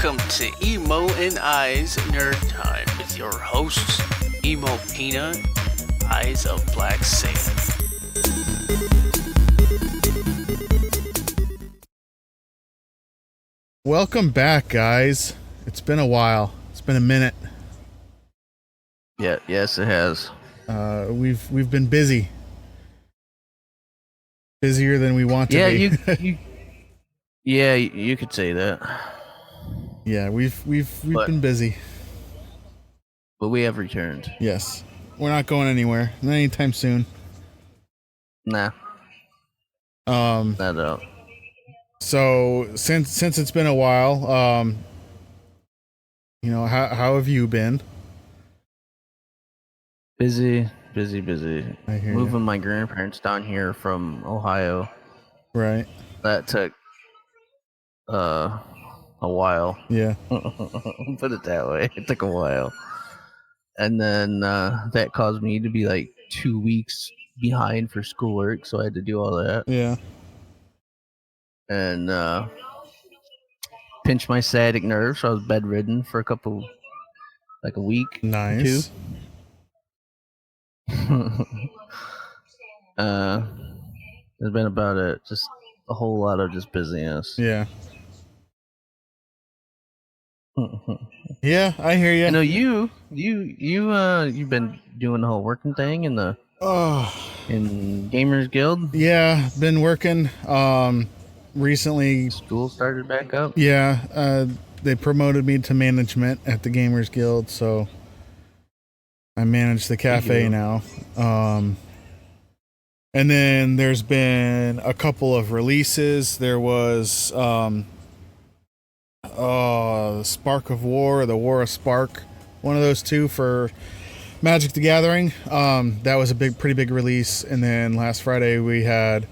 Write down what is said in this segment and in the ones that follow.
Welcome to Emo and Eyes Nerd Time with your hosts, Emo Peanut, Eyes of Black Sand. Welcome back, guys. It's been a while. It's been a minute. Yes, it has. We've been busy, busier than we want to be. You could say that. Yeah, we've been busy, but we have returned. Yes, we're not going anywhere, not anytime soon. Nah. Not at all. So since it's been a while, how have you been? Busy. I hear Moving my grandparents down here from Ohio. Right. That took a while. Yeah. Put it that way. It took a while. And then that caused me to be like 2 weeks behind for schoolwork, so I had to do all that. Yeah. And pinched my sciatic nerve, so I was bedridden for a week. Nice. Or 2. It's been about it. Just a whole lot of just busyness. Yeah. Yeah, I hear you. I know you've been doing the whole working thing in the in Gamers Guild. Yeah, been working. Recently, school started back up. Yeah, they promoted me to management at the Gamers Guild, so I manage the cafe now. And then there's been a couple of releases. There was Spark of War, or the War of Spark, one of those two for Magic the Gathering. That was a pretty big release. And then last Friday we had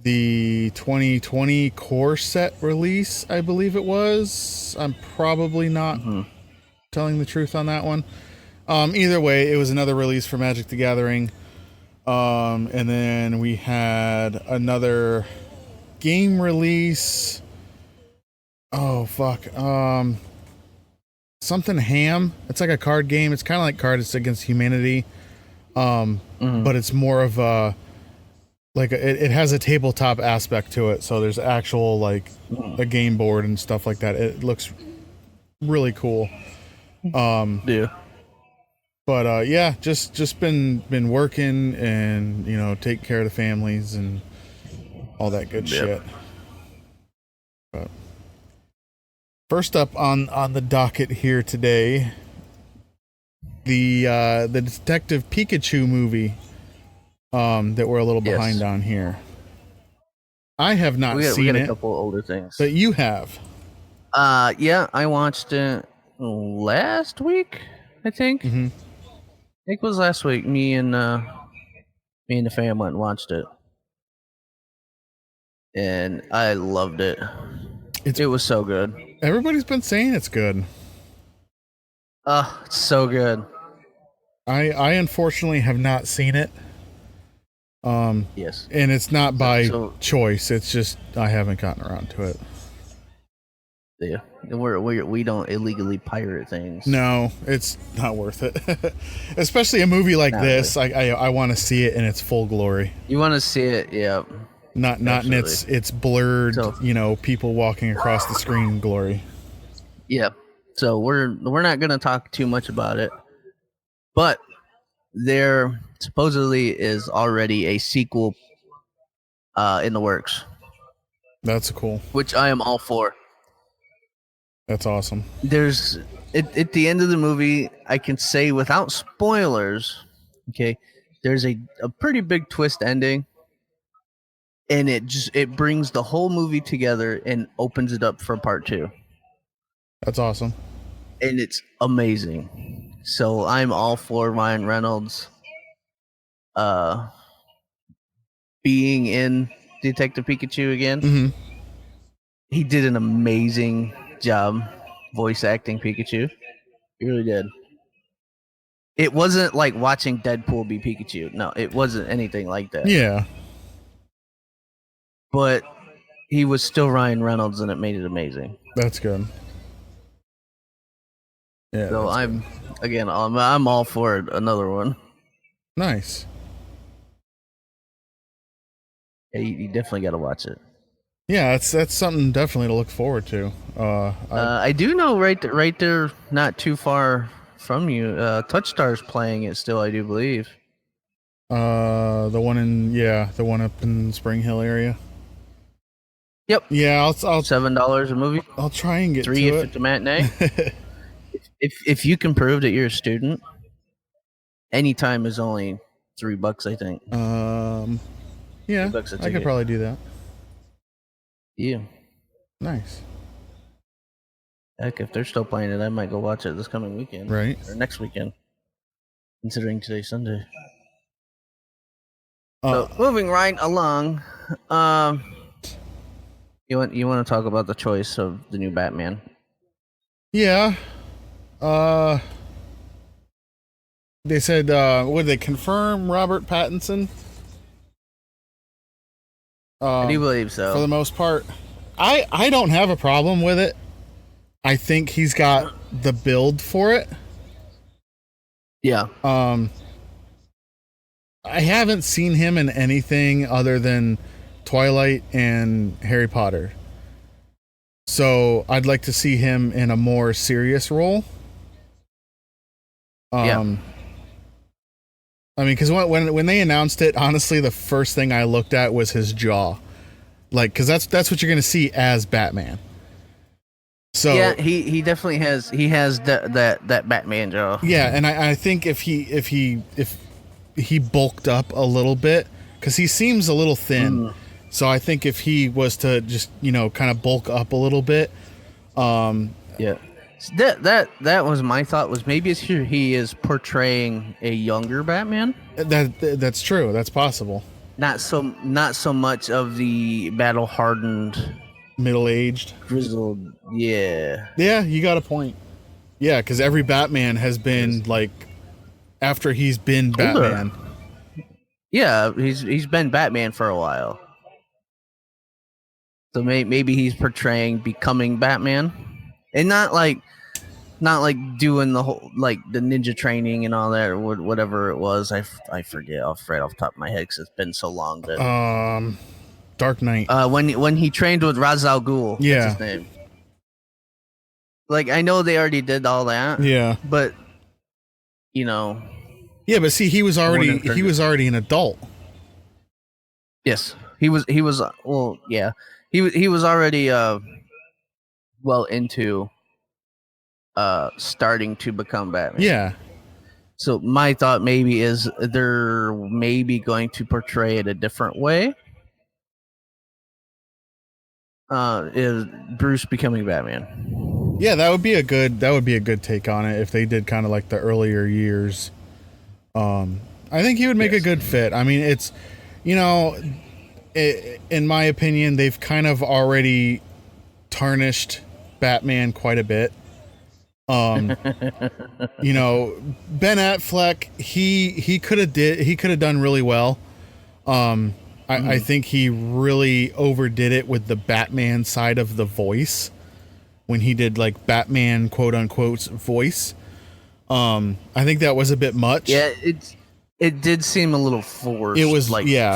the 2020 core set release, I believe it was. I'm probably not telling the truth on that one. Either way, it was another release for Magic the Gathering. And then we had another game release. Oh, fuck. Something Ham. It's like a card game. It's kind of like Cards Against Humanity. But it's more of a... it has a tabletop aspect to it, so there's actual a game board and stuff like that. It looks really cool. Yeah. But yeah, just been working and take care of the families and all that good shit. But first up on the docket here today, the Detective Pikachu movie. That we're a little behind on here. I have not seen it. We got a couple older things, but you have. Yeah, I watched it last week. I think. I think it was last week. Me and the fam went and watched it, and I loved it. It was so good. Everybody's been saying it's good. It's so good. I unfortunately have not seen it. Yes. And it's not by choice. It's just I haven't gotten around to it. Yeah. We don't illegally pirate things. No, it's not worth it. Especially a movie like this. Really. I want to see it in its full glory. You want to see it, yeah. Not in its blurred, people walking across the screen glory. Yeah. So we're not going to talk too much about it. But there supposedly is already a sequel in the works. That's cool. Which I am all for. That's awesome. There's at the end of the movie, I can say without spoilers, okay, there's a pretty big twist ending, and it brings the whole movie together and opens it up for part 2. That's awesome. And it's amazing. So I'm all for Ryan Reynolds being in Detective Pikachu again. He did an amazing job voice acting Pikachu. He really did. It wasn't like watching Deadpool be Pikachu. No, it wasn't anything like that. Yeah. But he was still Ryan Reynolds, and it made it amazing. That's good. Yeah. So that's I'm good. again, I'm all for it. Another one. Nice. Yeah, you definitely got to watch it. Yeah, that's something definitely to look forward to. I do know right there, not too far from you. Touchstar's playing it still, I do believe. The one up in Spring Hill area. Yep. Yeah, I'll $7 a movie. I'll try and get $3 to if it. it's a matinee. if you can prove that you're a student, any time is only $3, I think. Yeah, $3 a I could ticket. probably do that. Yeah. Nice. Heck, if they're still playing it, I might go watch it this coming weekend. Right. Or next weekend. Considering today's Sunday. Uh, So moving right along, you want to talk about the choice of the new Batman? yeah. They said would they confirm Robert Pattinson? I do believe so. For the most part. I don't have a problem with it. I think he's got the build for it. Yeah. I haven't seen him in anything other than Twilight and Harry Potter. So I'd like to see him in a more serious role. Yeah. I mean, because when they announced it, honestly, the first thing I looked at was his jaw, like, because that's what you're gonna see as Batman. So Yeah, he definitely has that Batman jaw. yeah, and I think if he bulked up a little bit, because he seems a little thin. So I think if he was to just kind of bulk up a little bit, Yeah. That was my thought, was maybe he is portraying a younger Batman. that's true. That's possible. Not so much of the battle hardened, Middle-aged, grizzled. Yeah. Yeah, you got a point. Yeah, because every Batman has been like after he's been Older. Batman. Yeah, he's been Batman for a while. So maybe he's portraying becoming Batman, and not like doing the whole like the ninja training and all that, or whatever it was. I forget right off the top of my head because it's been so long. That Dark Knight. When he trained with Ra's al Ghul. Yeah. That's his name. Like, I know they already did all that. Yeah. But Yeah, but see, he was already an adult. Yes, he was. Well, yeah, he was already well into starting to become Batman. Yeah. So my thought maybe is they're maybe going to portray it a different way. Is Bruce becoming Batman? Yeah, that would be a good take on it if they did kind of like the earlier years. I think he would make a good fit. I mean, it's in my opinion, they've kind of already tarnished Batman quite a bit. Ben Affleck, he could have done really well. I think he really overdid it with the Batman side of the voice when he did like Batman quote unquote voice. I think that was a bit much. Yeah, it did seem a little forced. It was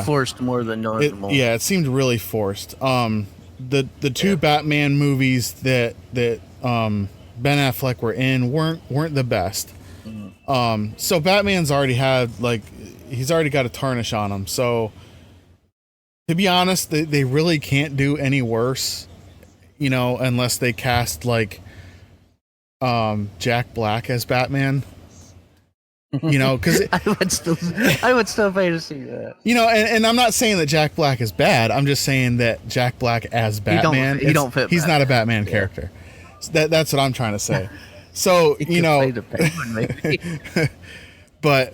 forced more than normal. It seemed really forced. The two Batman movies that Ben Affleck were in weren't the best. So Batman's already he's already got a tarnish on him. So to be honest, they really can't do any worse, unless they cast like Jack Black as Batman. Because I would still pay to see that. And I'm not saying that Jack Black is bad. I'm just saying that Jack Black as Batman, he don't fit. He's Batman. not a Batman character. So that's what I'm trying to say. So but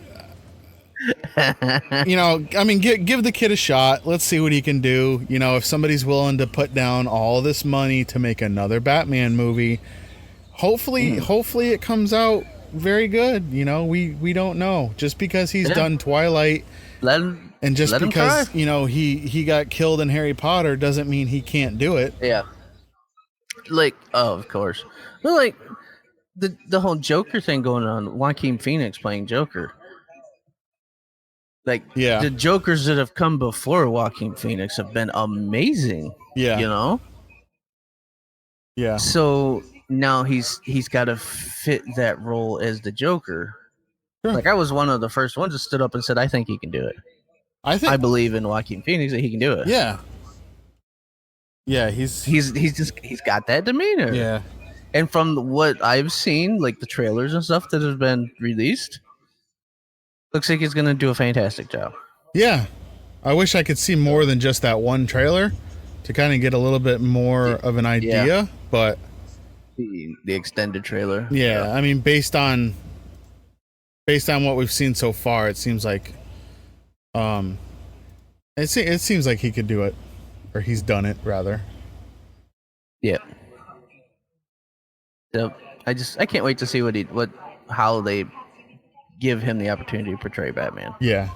I mean, give the kid a shot. Let's see what he can do. If somebody's willing to put down all this money to make another Batman movie, hopefully it comes out very good. We don't know. Just because he's done Twilight, and just because he got killed in Harry Potter doesn't mean he can't do it. Yeah. Like, of course. But the whole Joker thing going on, Joaquin Phoenix playing Joker. Like Yeah. the Jokers that have come before Joaquin Phoenix have been amazing. Yeah. You know? Yeah. So now he's got to fit that role as the Joker. Sure. Like I was one of the first ones that stood up and said, I think he can do it. I believe in Joaquin Phoenix that he can do it. Yeah. Yeah, he's got that demeanor. Yeah. And from what I've seen, like the trailers and stuff that have been released, looks like he's gonna do a fantastic job. Yeah. I wish I could see more than just that one trailer to kind of get a little bit more of an idea, but the extended trailer. Yeah, I mean based on what we've seen so far, it seems like it seems like he could do it, or he's done it rather. Yeah. So I can't wait to see how they give him the opportunity to portray Batman. Yeah.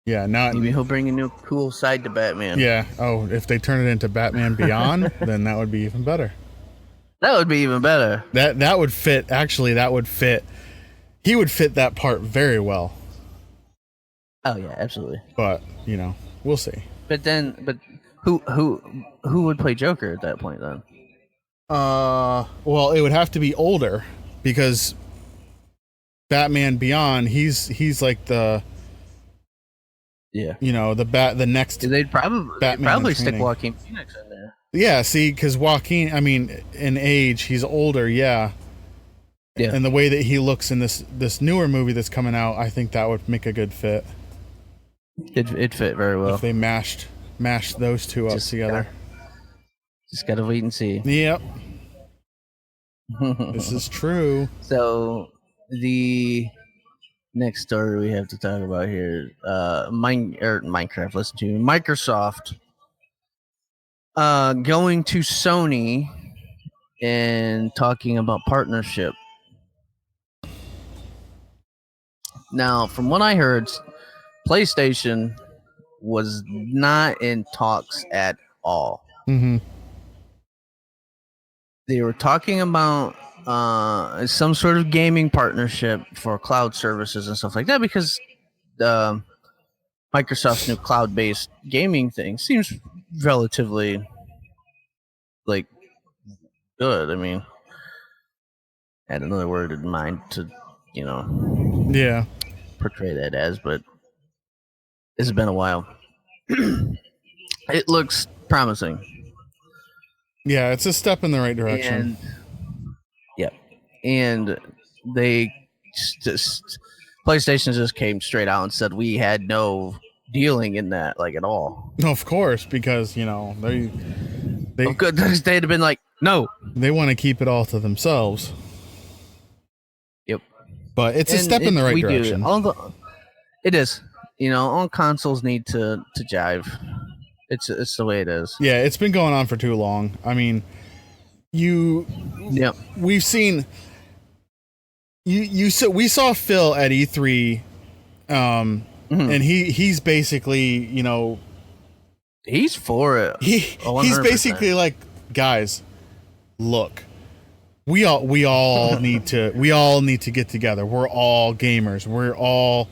Yeah, maybe he'll bring a new cool side to Batman. Yeah. Oh, if they turn it into Batman Beyond, then that would be even better. That would be even better. That would fit. Actually, that would fit. He would fit that part very well. Oh yeah, absolutely. But we'll see. But who would play Joker at that point then? Well, it would have to be older because Batman Beyond, he's like the the next. They'd probably stick Joaquin Phoenix in there. Yeah, see, because Joaquin, I mean, in age, he's older, yeah. Yeah. And the way that he looks in this newer movie that's coming out, I think that would make a good fit. It'd fit very well. If they mashed those two up together. Just gotta wait and see. Yep. This is true. So the next story we have to talk about here, Minecraft. Listen to Microsoft going to Sony and talking about partnership. Now, from what I heard, PlayStation was not in talks at all. Mm-hmm. They were talking about some sort of gaming partnership for cloud services and stuff like that, because Microsoft's new cloud-based gaming thing seems relatively like good. I mean, I had another word in mind to portray that as, but it's been a while. It looks promising. Yeah, it's a step in the right direction. And they PlayStation just came straight out and said we had no dealing in that, like, at all. Of course, because they'd have been like, no, they want to keep it all to themselves. Yep. But it's a step in the right direction. It is. All consoles need to jive. It's the way it is. Yeah, it's been going on for too long. I mean, we've seen we saw Phil at E3, and he's basically, he's for it. He's basically like, guys, look, we all need to get together. We're all gamers. We're all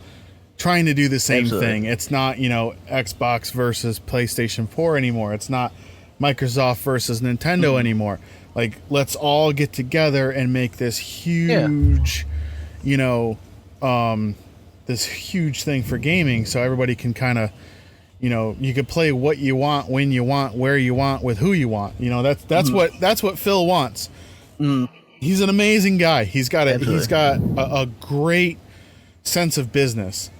trying to do the same thing. It's not, Xbox versus PlayStation 4 anymore. It's not Microsoft versus Nintendo anymore. Like, let's all get together and make this huge, this huge thing for gaming, so everybody can kind of, you can play what you want, when you want, where you want, with who you want. That's what Phil wants. He's an amazing guy. He's got a great sense of business.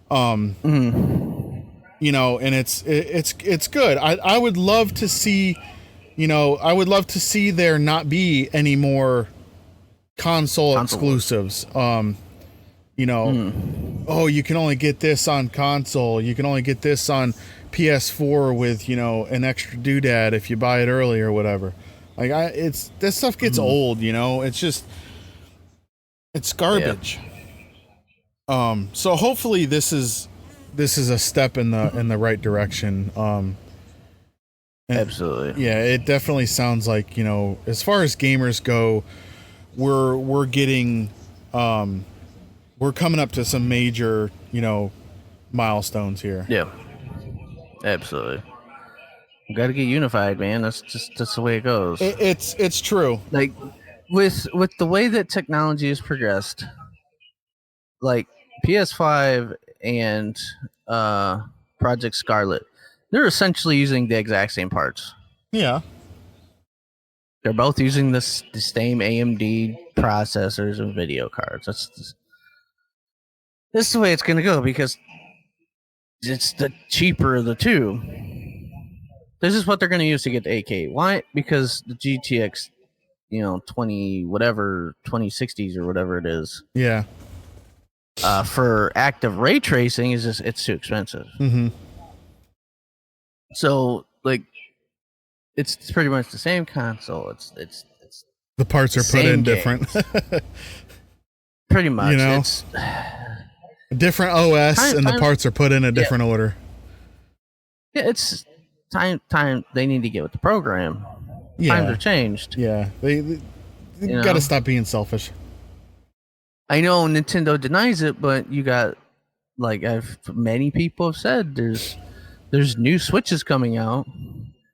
And it's good. I would love to see, there not be any more console exclusives. Oh, you can only get this on console. You can only get this on PS4 with, an extra doodad if you buy it early or whatever. Like, this stuff gets old, it's garbage. Yeah. So hopefully this is a step in the right direction. Absolutely. Yeah, it definitely sounds like, as far as gamers go, we're getting we're coming up to some major, milestones here. Yeah, absolutely. Got to get unified, man. That's the way it goes. It's true. Like with the way that technology has progressed, like PS5 and Project Scarlet, they're essentially using the exact same parts. Yeah. They're both using the same AMD processors and video cards. That's the way it's going to go because it's the cheaper of the two. This is what they're going to use to get the 8K. Why? Because the GTX, 2060s or whatever it is. Yeah. For active ray tracing it's too expensive. Mm-hmm. So like, it's pretty much the same console. It's the parts are put in different. Pretty much, it's different OS, and the parts are put in a different order. Yeah, it's time. They need to get with the program. Yeah. Times are changed. Yeah, they got to stop being selfish. I know Nintendo denies it, but you got many people have said there's new Switches coming out.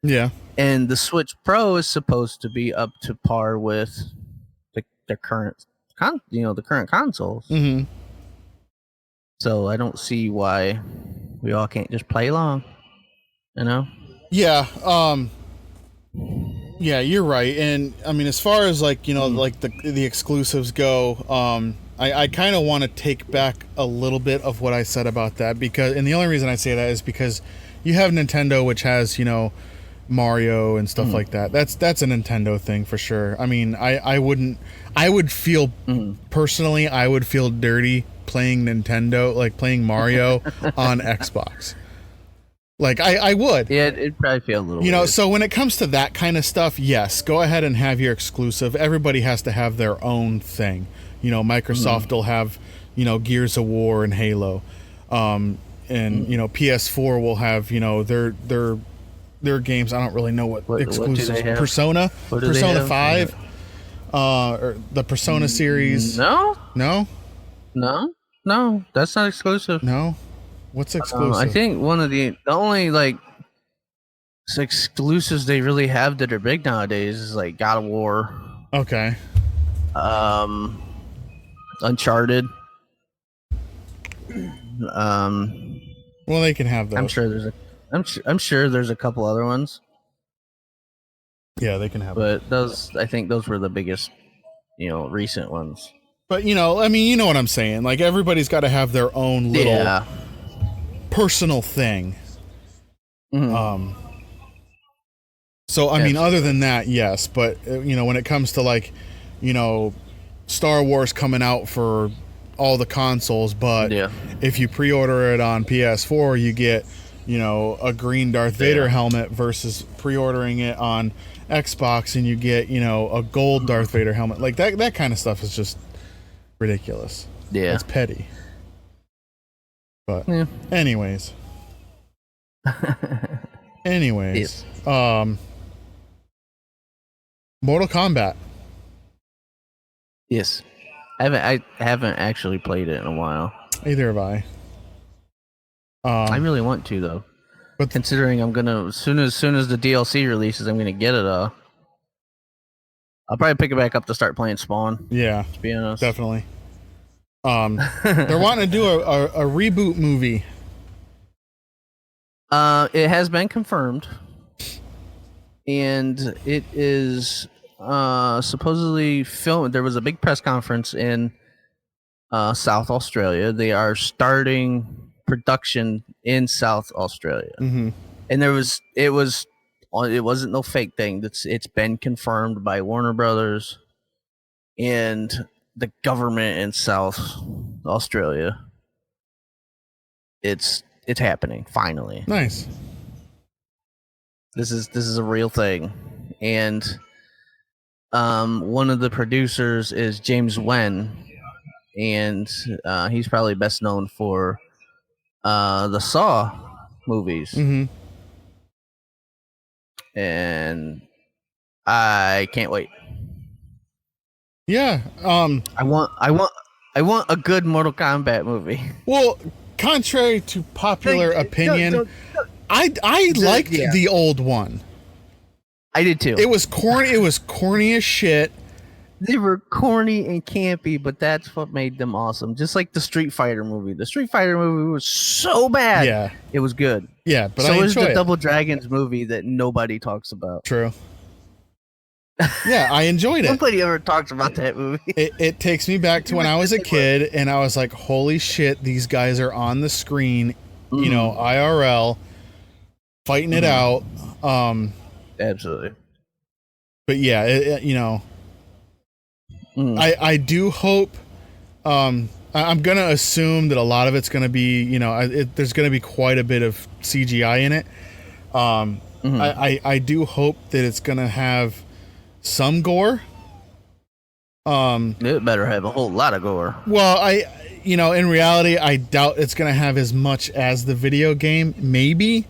Yeah, and the Switch Pro is supposed to be up to par with the current the current consoles. Mm-hmm. So I don't see why we all can't just play along. Yeah. Yeah, you're right. And I mean, as far as like the exclusives go, I kind of want to take back a little bit of what I said about that, and the only reason I say that is because you have Nintendo, which has Mario and stuff like that. That's a Nintendo thing for sure. I mean, I would feel personally, I would feel dirty playing Nintendo, like playing Mario on Xbox. Like I would. Yeah, it'd probably feel a little weird. So when it comes to that kind of stuff, yes, go ahead and have your exclusive. Everybody has to have their own thing. Microsoft will have, Gears of War and Halo. And PS4 will have, their games. I don't really know what exclusives. Persona 5, or the Persona series. No, that's not exclusive. No, what's exclusive? I think one of the only exclusives they really have that are big nowadays is like God of War. Okay. Uncharted. Well, they can have those. I'm sure there's a couple other ones. Yeah, they can have. But I think those were the biggest, recent ones. But I mean, you know what I'm saying. Like everybody's got to have their own little personal thing. Mm-hmm. So I mean, other than that, yes. But when it comes to Star Wars coming out for all the consoles, but if you pre-order it on PS4, you get a green Darth Vader helmet versus pre-ordering it on Xbox and you get a gold Darth Vader helmet. Like that kind of stuff is just ridiculous. Yeah, it's petty. But anyways, Mortal Kombat. Yes, I haven't actually played it in a while. Either have I. I really want to though, but considering I'm gonna as soon as the DLC releases, I'm gonna get it. I'll probably pick it back up to start playing Spawn. Yeah, to be honest, definitely. They're wanting to do a reboot movie. It has been confirmed, and it is supposedly filmed. There was a big press conference in South Australia. They are starting production in South Australia, and it wasn't no fake thing. It's been confirmed by Warner Brothers and the government in South Australia. It's happening finally. Nice. This is a real thing, and one of the producers is James Wen, and he's probably best known for the Saw movies. And I can't wait. Yeah. I want a good Mortal Kombat movie. Well, contrary to popular opinion, I liked yeah. the old one. I did too. It was corny. It was corny as shit. They were corny and campy, but that's what made them awesome. Just like the Street Fighter movie. The Street Fighter movie was so bad. Yeah. It was good. Yeah, but so I is enjoy the it. Double Dragons movie that nobody talks about. True. Yeah, I enjoyed it. Nobody ever talks about that movie. It takes me back to when I was a kid, and I was like, "Holy shit! These guys are on the screen, you know, IRL, fighting it out." Absolutely. But yeah, you know, I do hope. I'm gonna assume that a lot of it's gonna be, you know, there's gonna be quite a bit of CGI in it. I do hope that it's gonna have some gore. It better have a whole lot of gore. Well, you know, in reality, I doubt it's gonna have as much as the video game. Maybe,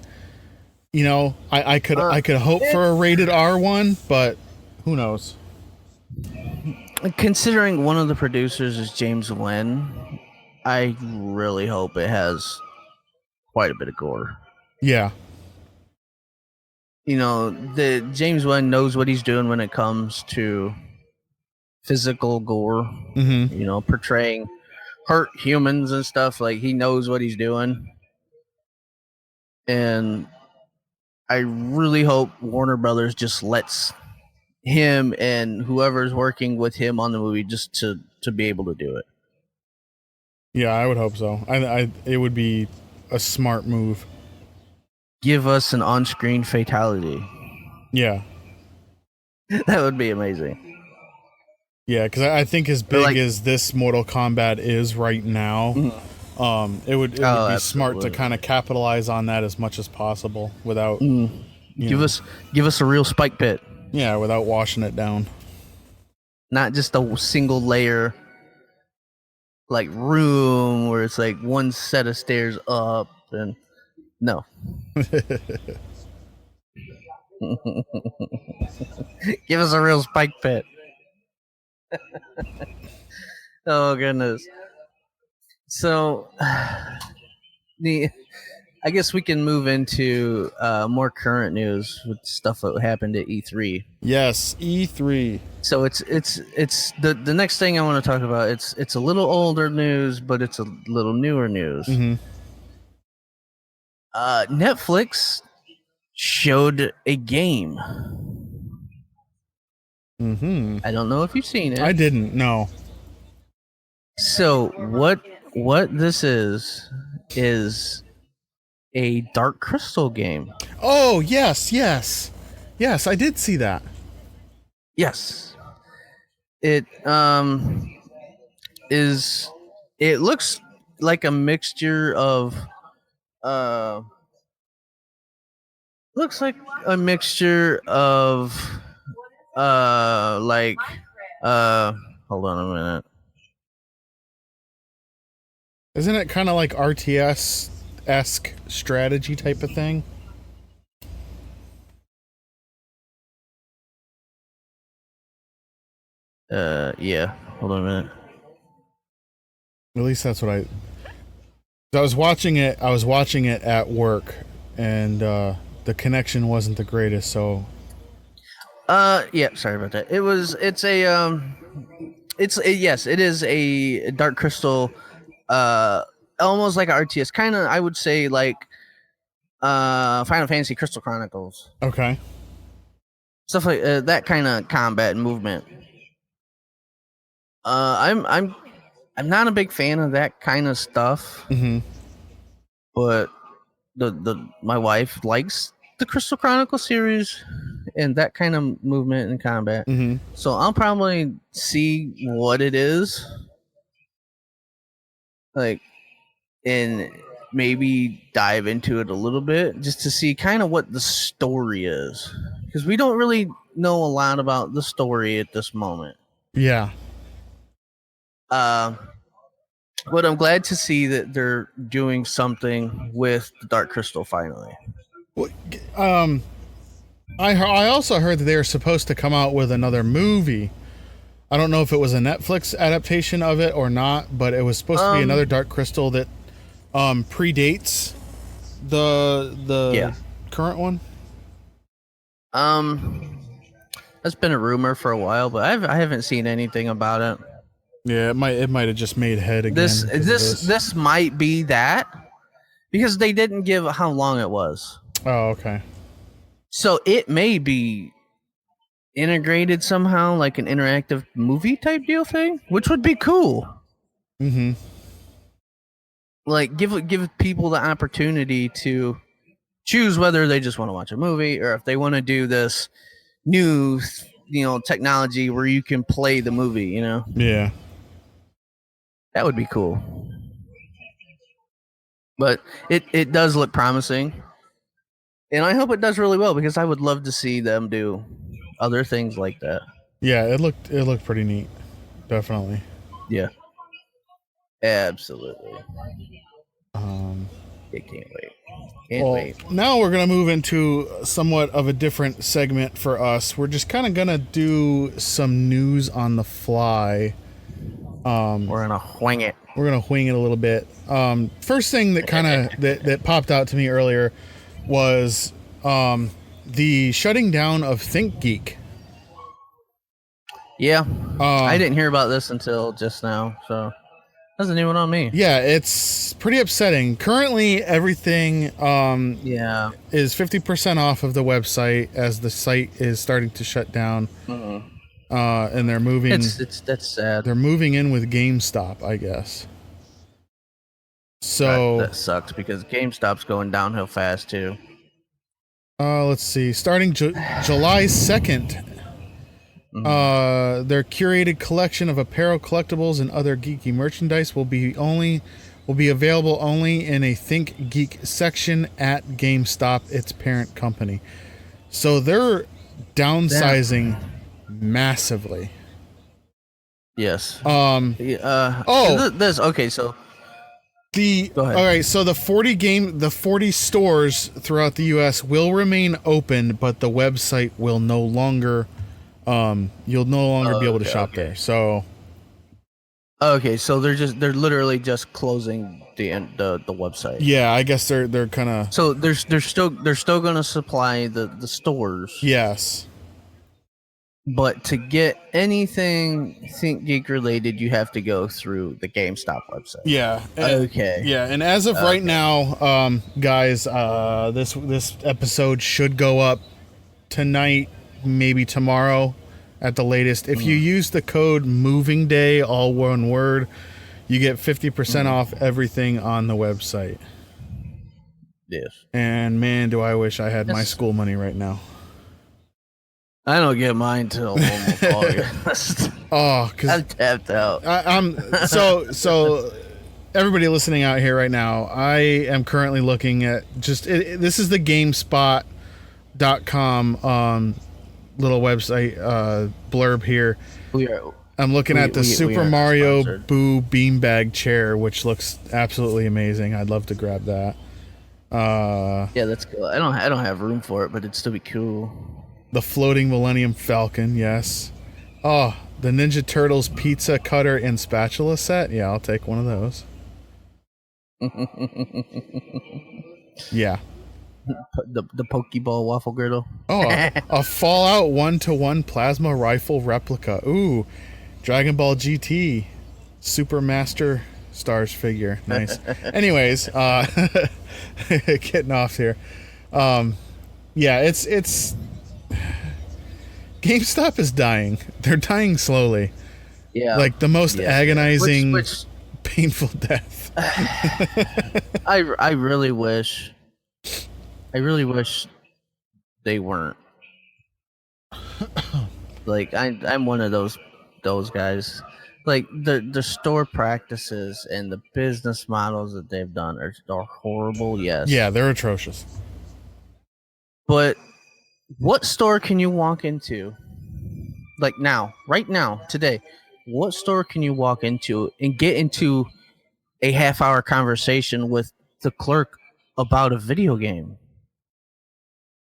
you know, I could hope for a rated R one, but who knows? Considering one of the producers is James Wan, I really hope it has quite a bit of gore. Yeah. You know, the James Wan knows what he's doing when it comes to physical gore. You know, portraying hurt humans and stuff. Like, he knows what he's doing, and I really hope Warner Brothers just lets him and whoever's working with him on the movie just to be able to do it. Yeah, I would hope so. It would be a smart move. Give us an on-screen fatality. Yeah. That would be amazing. Yeah, because I think as big as this Mortal Kombat is right now, it would be smart to kind of capitalize on that as much as possible without give us a real spike pit. Yeah, without washing it down. Not just a single layer like room where it's like one set of stairs up and no. Give us a real spike pit. Oh goodness. So I guess we can move into more current news with stuff that happened at E3. Yes, E3. So it's the next thing I want to talk about. It's a little older news, but it's a little newer news. Netflix showed a game. I don't know if you've seen it. I didn't. No. So what this is a Dark Crystal game. Oh yes, I did see that. Yes, it is. It looks like a mixture of hold on a minute. Isn't it kind of like RTS-esque strategy type of thing? Yeah. Hold on a minute. At least that's what I was watching it. I was watching it at work, and the connection wasn't the greatest. So. Yeah. Sorry about that. Yes. It is a Dark Crystal. Almost like an RTS, kind of. I would say like Final Fantasy Crystal Chronicles. Okay. Stuff like that kind of combat and movement. I'm not a big fan of that kind of stuff. But my wife likes the Crystal Chronicle series and that kind of movement and combat. So I'll probably see what it is. Like, and maybe dive into it a little bit just to see kind of what the story is, because we don't really know a lot about the story at this moment. Yeah. But I'm glad to see that they're doing something with the Dark Crystal finally. I also heard that they were supposed to come out with another movie I don't know if it was a Netflix adaptation of it or not, but it was supposed to be another Dark Crystal that predates the current one. That's been a rumor for a while, but I haven't seen anything about it. Yeah, it might have just made head again. This might be that, because they didn't give how long it was. Oh, okay. So it may be integrated somehow, like an interactive movie type deal thing, which would be cool. Mm-hmm. Like give people the opportunity to choose whether they just want to watch a movie or if they want to do this new, technology where you can play the movie. Yeah. That would be cool. But it does look promising. And I hope it does really well, because I would love to see them do other things like that. Yeah, it looked pretty neat. Definitely. Yeah. Absolutely. I can't wait. Can't wait. Now we're going to move into somewhat of a different segment for us. We're just kind of going to do some news on the fly. We're going to wing it. We're going to wing it a little bit. First thing that kind of that popped out to me earlier was the shutting down of ThinkGeek. Yeah. I didn't hear about this until just now, so that's a new one on me. Yeah, it's pretty upsetting. Currently, everything is 50% off of the website as the site is starting to shut down. Mm-hmm. And they're moving. That's sad. They're moving in with GameStop, I guess. So that sucks, because GameStop's going downhill fast too. Let's see. Starting July 2nd, their curated collection of apparel, collectibles, and other geeky merchandise will be available only in a ThinkGeek section at GameStop, its parent company. So they're downsizing massively. Yes. This okay. So go ahead. All right. So the 40 stores throughout the U.S. will remain open, but the website will no longer. You'll no longer be able to shop there. So. Okay, so they're literally just closing the website. Yeah, I guess they're kind of. So they're still going to supply the stores. Yes. But to get anything ThinkGeek related, you have to go through the GameStop website. Yeah. Okay. Yeah, and as of right now, guys, this episode should go up tonight, maybe tomorrow, at the latest. If you use the code Moving Day, all one word, you get 50% off everything on the website. Yes. And man, do I wish I had my school money right now. I don't get mine till almost August. Oh, because I'm tapped out. I'm so everybody listening out here right now, I am currently looking at this is the GameSpot.com little website blurb here. I'm looking at the Super Mario sponsored Boo beanbag chair, which looks absolutely amazing. I'd love to grab that. Yeah, that's cool. I don't have room for it, but it'd still be cool. The floating Millennium Falcon, yes. Oh, the Ninja Turtles pizza cutter and spatula set. Yeah, I'll take one of those. Yeah. The Pokeball waffle griddle. Oh, a Fallout 1-to-1 plasma rifle replica. Ooh, Dragon Ball GT Super Master Stars figure. Nice. Anyways, getting off here. Yeah, it's GameStop is dying. They're dying slowly. Yeah. Like the most agonizing, painful death. I really wish they weren't. Like I'm one of those guys. Like the store practices and the business models that they've done are horrible. Yes. Yeah, they're atrocious. But what store can you walk into? Like right now, today, what store can you walk into and get into a half-hour conversation with the clerk about a video game?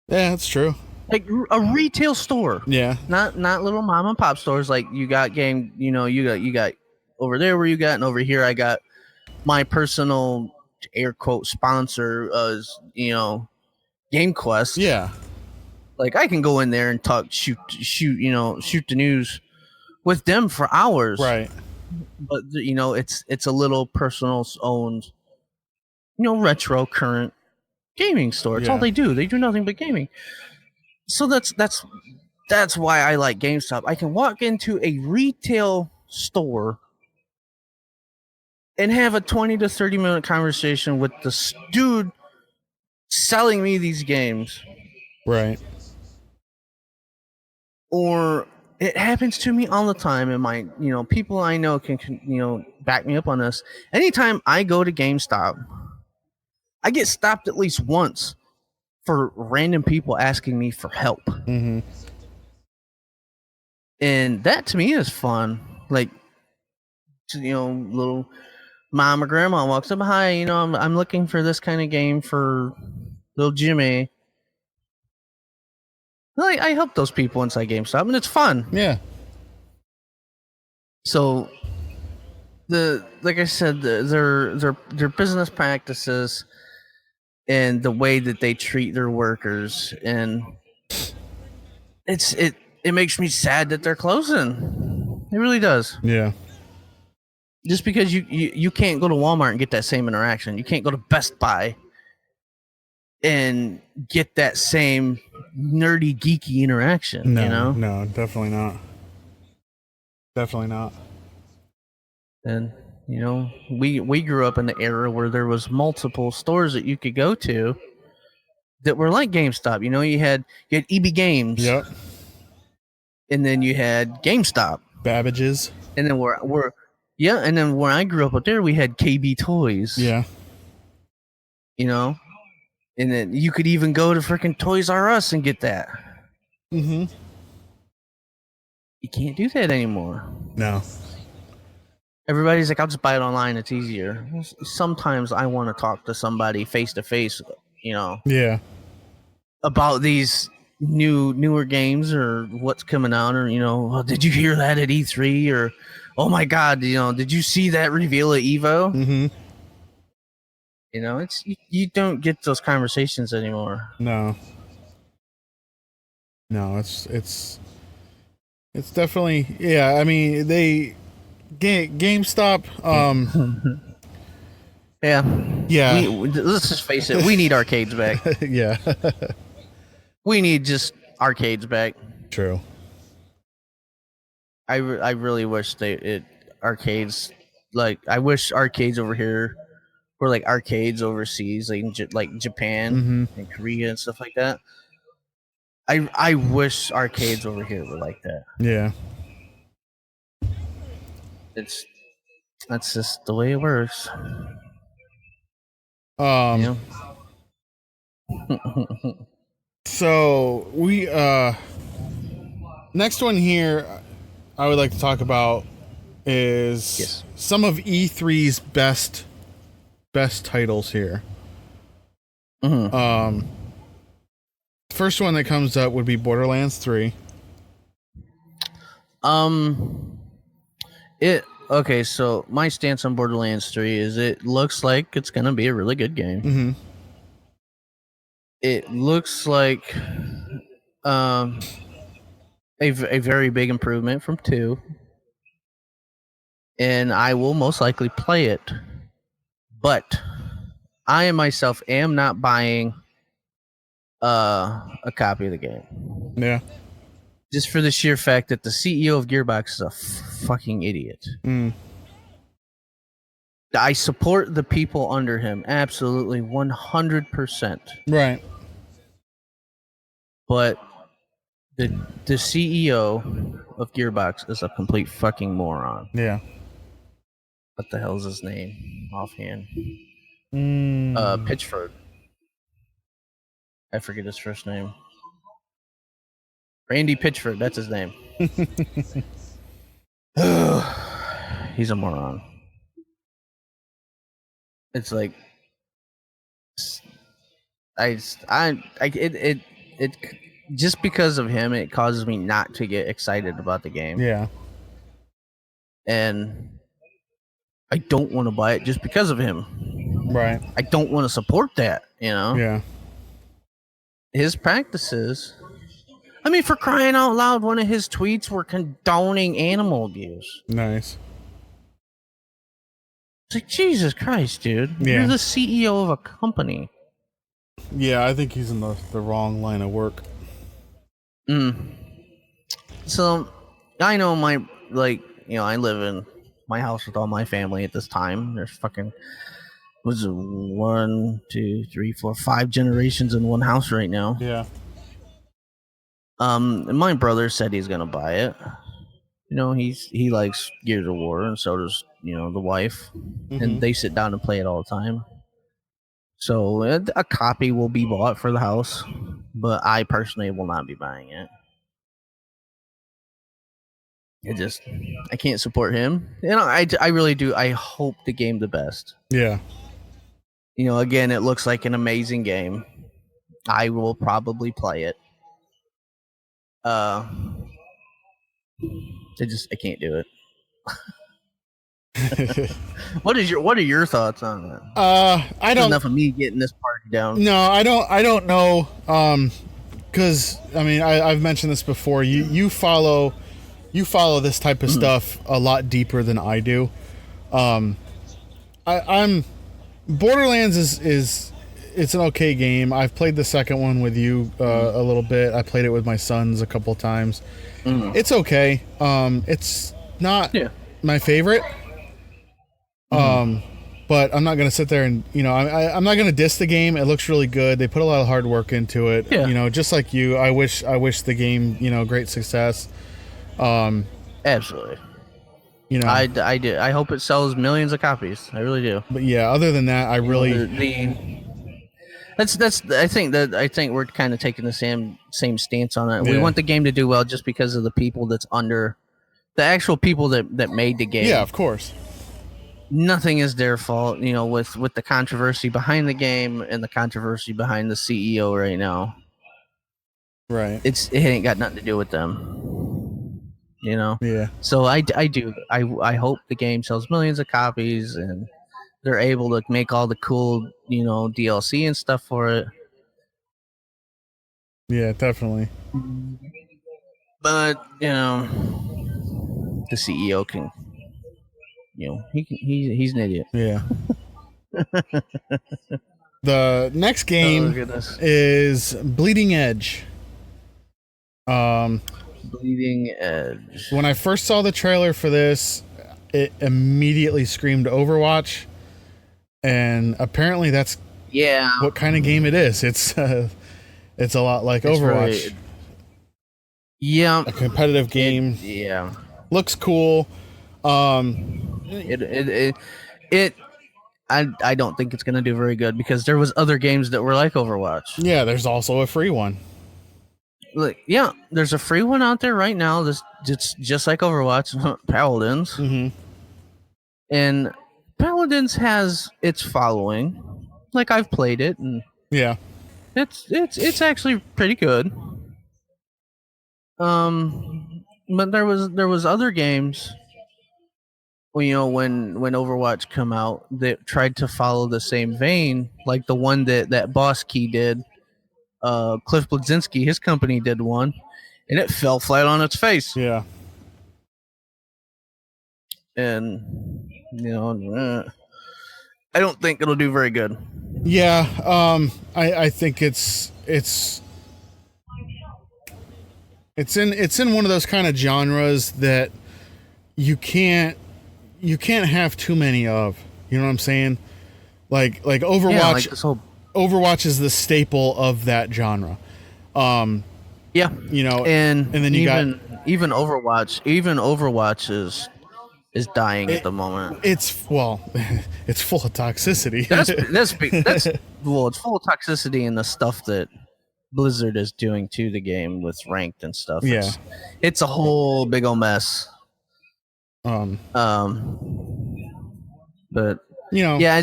Yeah, that's true. Like a retail store. Yeah. Not little mom and pop stores like you got game, you got over there where you got, and over here I got my personal air quote sponsor, Game Quest. Yeah. Like I can go in there and talk shoot the news with them for hours. Right. But it's a little personal owned, retro current gaming store. It's all Yeah. they do. They do nothing but gaming. So that's why I like GameStop. I can walk into a retail store and have a 20 to 30-minute conversation with the dude selling me these games. Right. Or it happens to me all the time, and my people I know can back me up on this. Anytime I go to GameStop, I get stopped at least once for random people asking me for help. Mm-hmm. And that to me is fun. Like, little mom or grandma walks up, hi, I'm looking for this kind of game for little Jimmy. Like, I help those people inside GameStop, and it's fun. Yeah. So, like I said, their business practices and the way that they treat their workers, and it makes me sad that they're closing. It really does. Yeah. Just because you can't go to Walmart and get that same interaction. You can't go to Best Buy and get that same nerdy, geeky interaction. No, no, definitely not. Definitely not. And we grew up in the era where there was multiple stores that you could go to that were like GameStop. You had EB Games. Yep. And then you had GameStop. Babbage's. And then and then where I grew up there, we had KB Toys. Yeah. And then you could even go to freaking Toys R Us and get that. Mm-hmm. You can't do that anymore. No. Everybody's like, I'll just buy it online. It's easier. Sometimes I want to talk to somebody face to face, Yeah. about these newer games or what's coming out, or oh, did you hear that at E3, or oh my god, did you see that reveal at Evo? Mm-hmm. It's you don't get those conversations anymore. No. No, it's definitely, yeah. I mean, GameStop. Yeah. Let's just face it. We need arcades back. Yeah. We need just arcades back. True. I really wish arcades, like, I wish arcades over here were like arcades overseas, like Japan and Korea and stuff like that. I wish arcades over here were like that. Yeah. That's just the way it works. So we next one here I would like to talk about is some of E3's best titles here. Mm-hmm. First one that comes up would be Borderlands 3. Okay, so my stance on Borderlands 3 is it looks like it's gonna be a really good game. Mm-hmm. It looks like a very big improvement from 2. And I will most likely play it. But I myself am not buying a copy of the game. Yeah. Just for the sheer fact that the CEO of Gearbox is a fucking idiot. Mm. I support the people under him, absolutely 100%. Right. But the CEO of Gearbox is a complete fucking moron. Yeah. What the hell's his name offhand? Pitchford. I forget his first name. Randy Pitchford, that's his name. He's a moron. It's like just because of him, it causes me not to get excited about the game. Yeah. And I don't want to buy it just because of him. Right. I don't want to support that, you know? Yeah. His practices. I mean, for crying out loud, one of his tweets were condoning animal abuse. Nice. It's like, Jesus Christ, dude. Yeah. You're the CEO of a company. Yeah, I think he's in the wrong line of work. So, I know I live in my house with all my family at this time. There's was it 1, 2, 3, 4, 5 generations in one house right now. Yeah. And my brother said he's gonna buy it. You know, he likes Gears of War, and so does the wife, and they sit down and play it all the time. So a copy will be bought for the house, but I personally will not be buying it. I can't support him. I really do. I hope the game the best. Yeah. Again, it looks like an amazing game. I will probably play it. I can't do it. What are your thoughts on that? I don't. Enough of me getting this party down. No, I don't know. Because I mean, I've mentioned this before. You follow this type of stuff a lot deeper than I do. I'm Borderlands is it's an okay game. I've played the second one with you a little bit. I played it with my sons a couple times. It's okay. It's not my favorite. But I'm not gonna sit there and I'm not gonna diss the game. It looks really good. They put a lot of hard work into it. Yeah. Just like you. I wish the game great success. Absolutely. I do. I hope it sells millions of copies. I really do. But yeah, other than that, I really. I think we're kind of taking the same stance on it. Yeah. We want the game to do well just because of the people that's under, the actual people that made the game. Yeah, of course. Nothing is their fault, with the controversy behind the game and the controversy behind the CEO right now. Right. It ain't got nothing to do with them. Yeah. So I hope the game sells millions of copies and they're able to make all the cool, DLC and stuff for it. Yeah, definitely. But, the CEO can, he's an idiot. Yeah. The next game is Bleeding Edge. Bleeding Edge. When I first saw the trailer for this, it immediately screamed Overwatch. And apparently that's what kind of game it is. It's a lot like Overwatch. Yeah. A competitive game. Looks cool. I don't think it's going to do very good because there was other games that were like Overwatch. Yeah, there's also a free one. There's a free one out there right now that's just like Overwatch, Paladins. And Paladins has its following. Like, I've played it, and it's actually pretty good. But there was other games, when Overwatch come out that tried to follow the same vein, like the one that Boss Key did. Cliff Bleszinski, his company did one, and it fell flat on its face. Yeah. And I don't think it'll do very good. Yeah, I think it's in one of those kind of genres that you can't have too many of. You know what I'm saying? Like Overwatch. Yeah, like this whole Overwatch is the staple of that genre. And then you even Overwatch is dying at the moment. It's full of toxicity. That's it's full of toxicity and the stuff that Blizzard is doing to the game with ranked and stuff. Yeah. It's a whole big old mess. But You know, Yeah,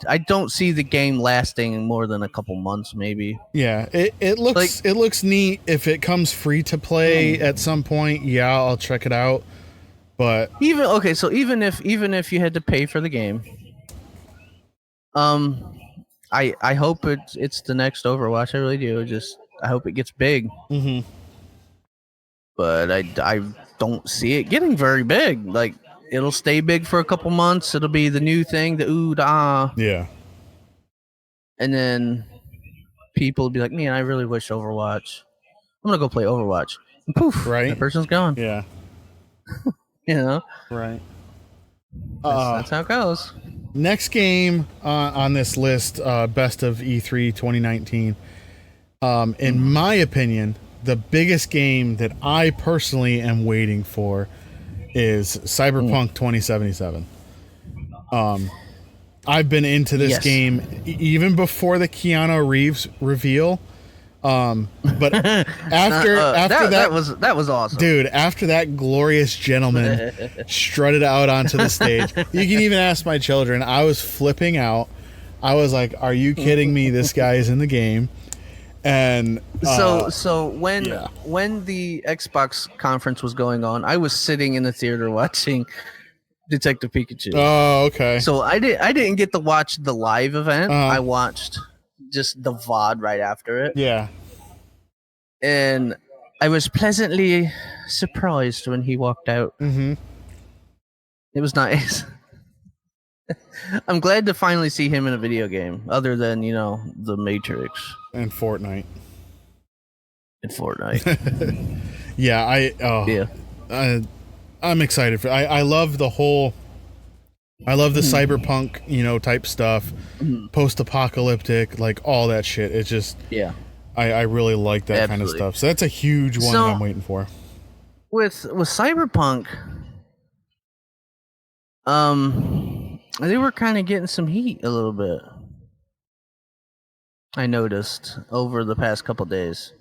I don't see the game lasting more than a couple months, maybe. yeah, it looks neat. If it comes free to play at some point, yeah, I'll check it out. But So even if you had to pay for the game, I hope it's the next Overwatch. I really do. I hope it gets big. mhm. But I don't see it getting very big. Like, it'll stay big for a couple months. It'll be the new thing, the ooh da, Yeah, and then people will be like, "Man, I really wish Overwatch. I'm gonna go play Overwatch." And poof, right. that person's gone. Yeah, You know, right. that's how it goes. Next game on this list, best of E3 2019. In my opinion, the biggest game that I personally am waiting for is Cyberpunk 2077. I've been into this game even before the Keanu Reeves reveal. But after that was awesome, dude. After that glorious gentleman strutted out onto the stage, you can even ask my children. I was flipping out. I was like, "Are you kidding me? This guy is in the game." And so when the Xbox conference was going on, I was sitting in the theater watching Detective Pikachu. Oh, okay. So I didn't get to watch the live event. I watched just the VOD right after it. Yeah. And I was pleasantly surprised when he walked out. Mm-hmm. It was nice. I'm glad to finally see him in a video game, other than, The Matrix And Fortnite. Yeah, I'm excited for. I love the whole. I love the cyberpunk, type stuff, post-apocalyptic, like all that shit. It's just, I really like that kind of stuff. So that's a huge one that I'm waiting for. With Cyberpunk, they were kind of getting some heat a little bit. I noticed over the past couple days.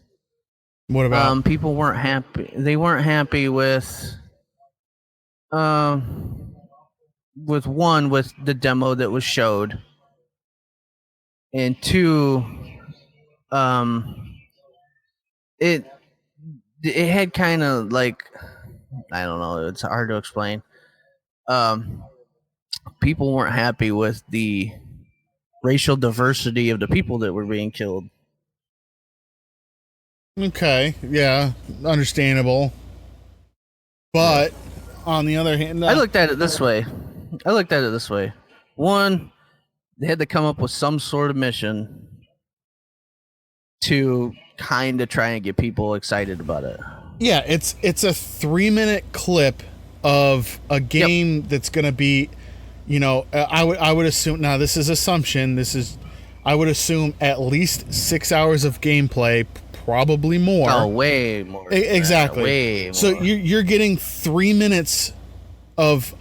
What about? People weren't happy. They weren't happy with the demo that was showed, and two, it had kind of like, I don't know, it's hard to explain. People weren't happy with the racial diversity of the people that were being killed. Okay, yeah, understandable. But on the other hand, I looked at it this way. One, they had to come up with some sort of mission to kind of try and get people excited about it. Yeah, it's a 3-minute clip of a game that's going to be, I would assume, now this is assumption, I would assume at least 6 hours of gameplay, probably more. Oh, way more. Exactly. Way more. So you're getting 3 minutes of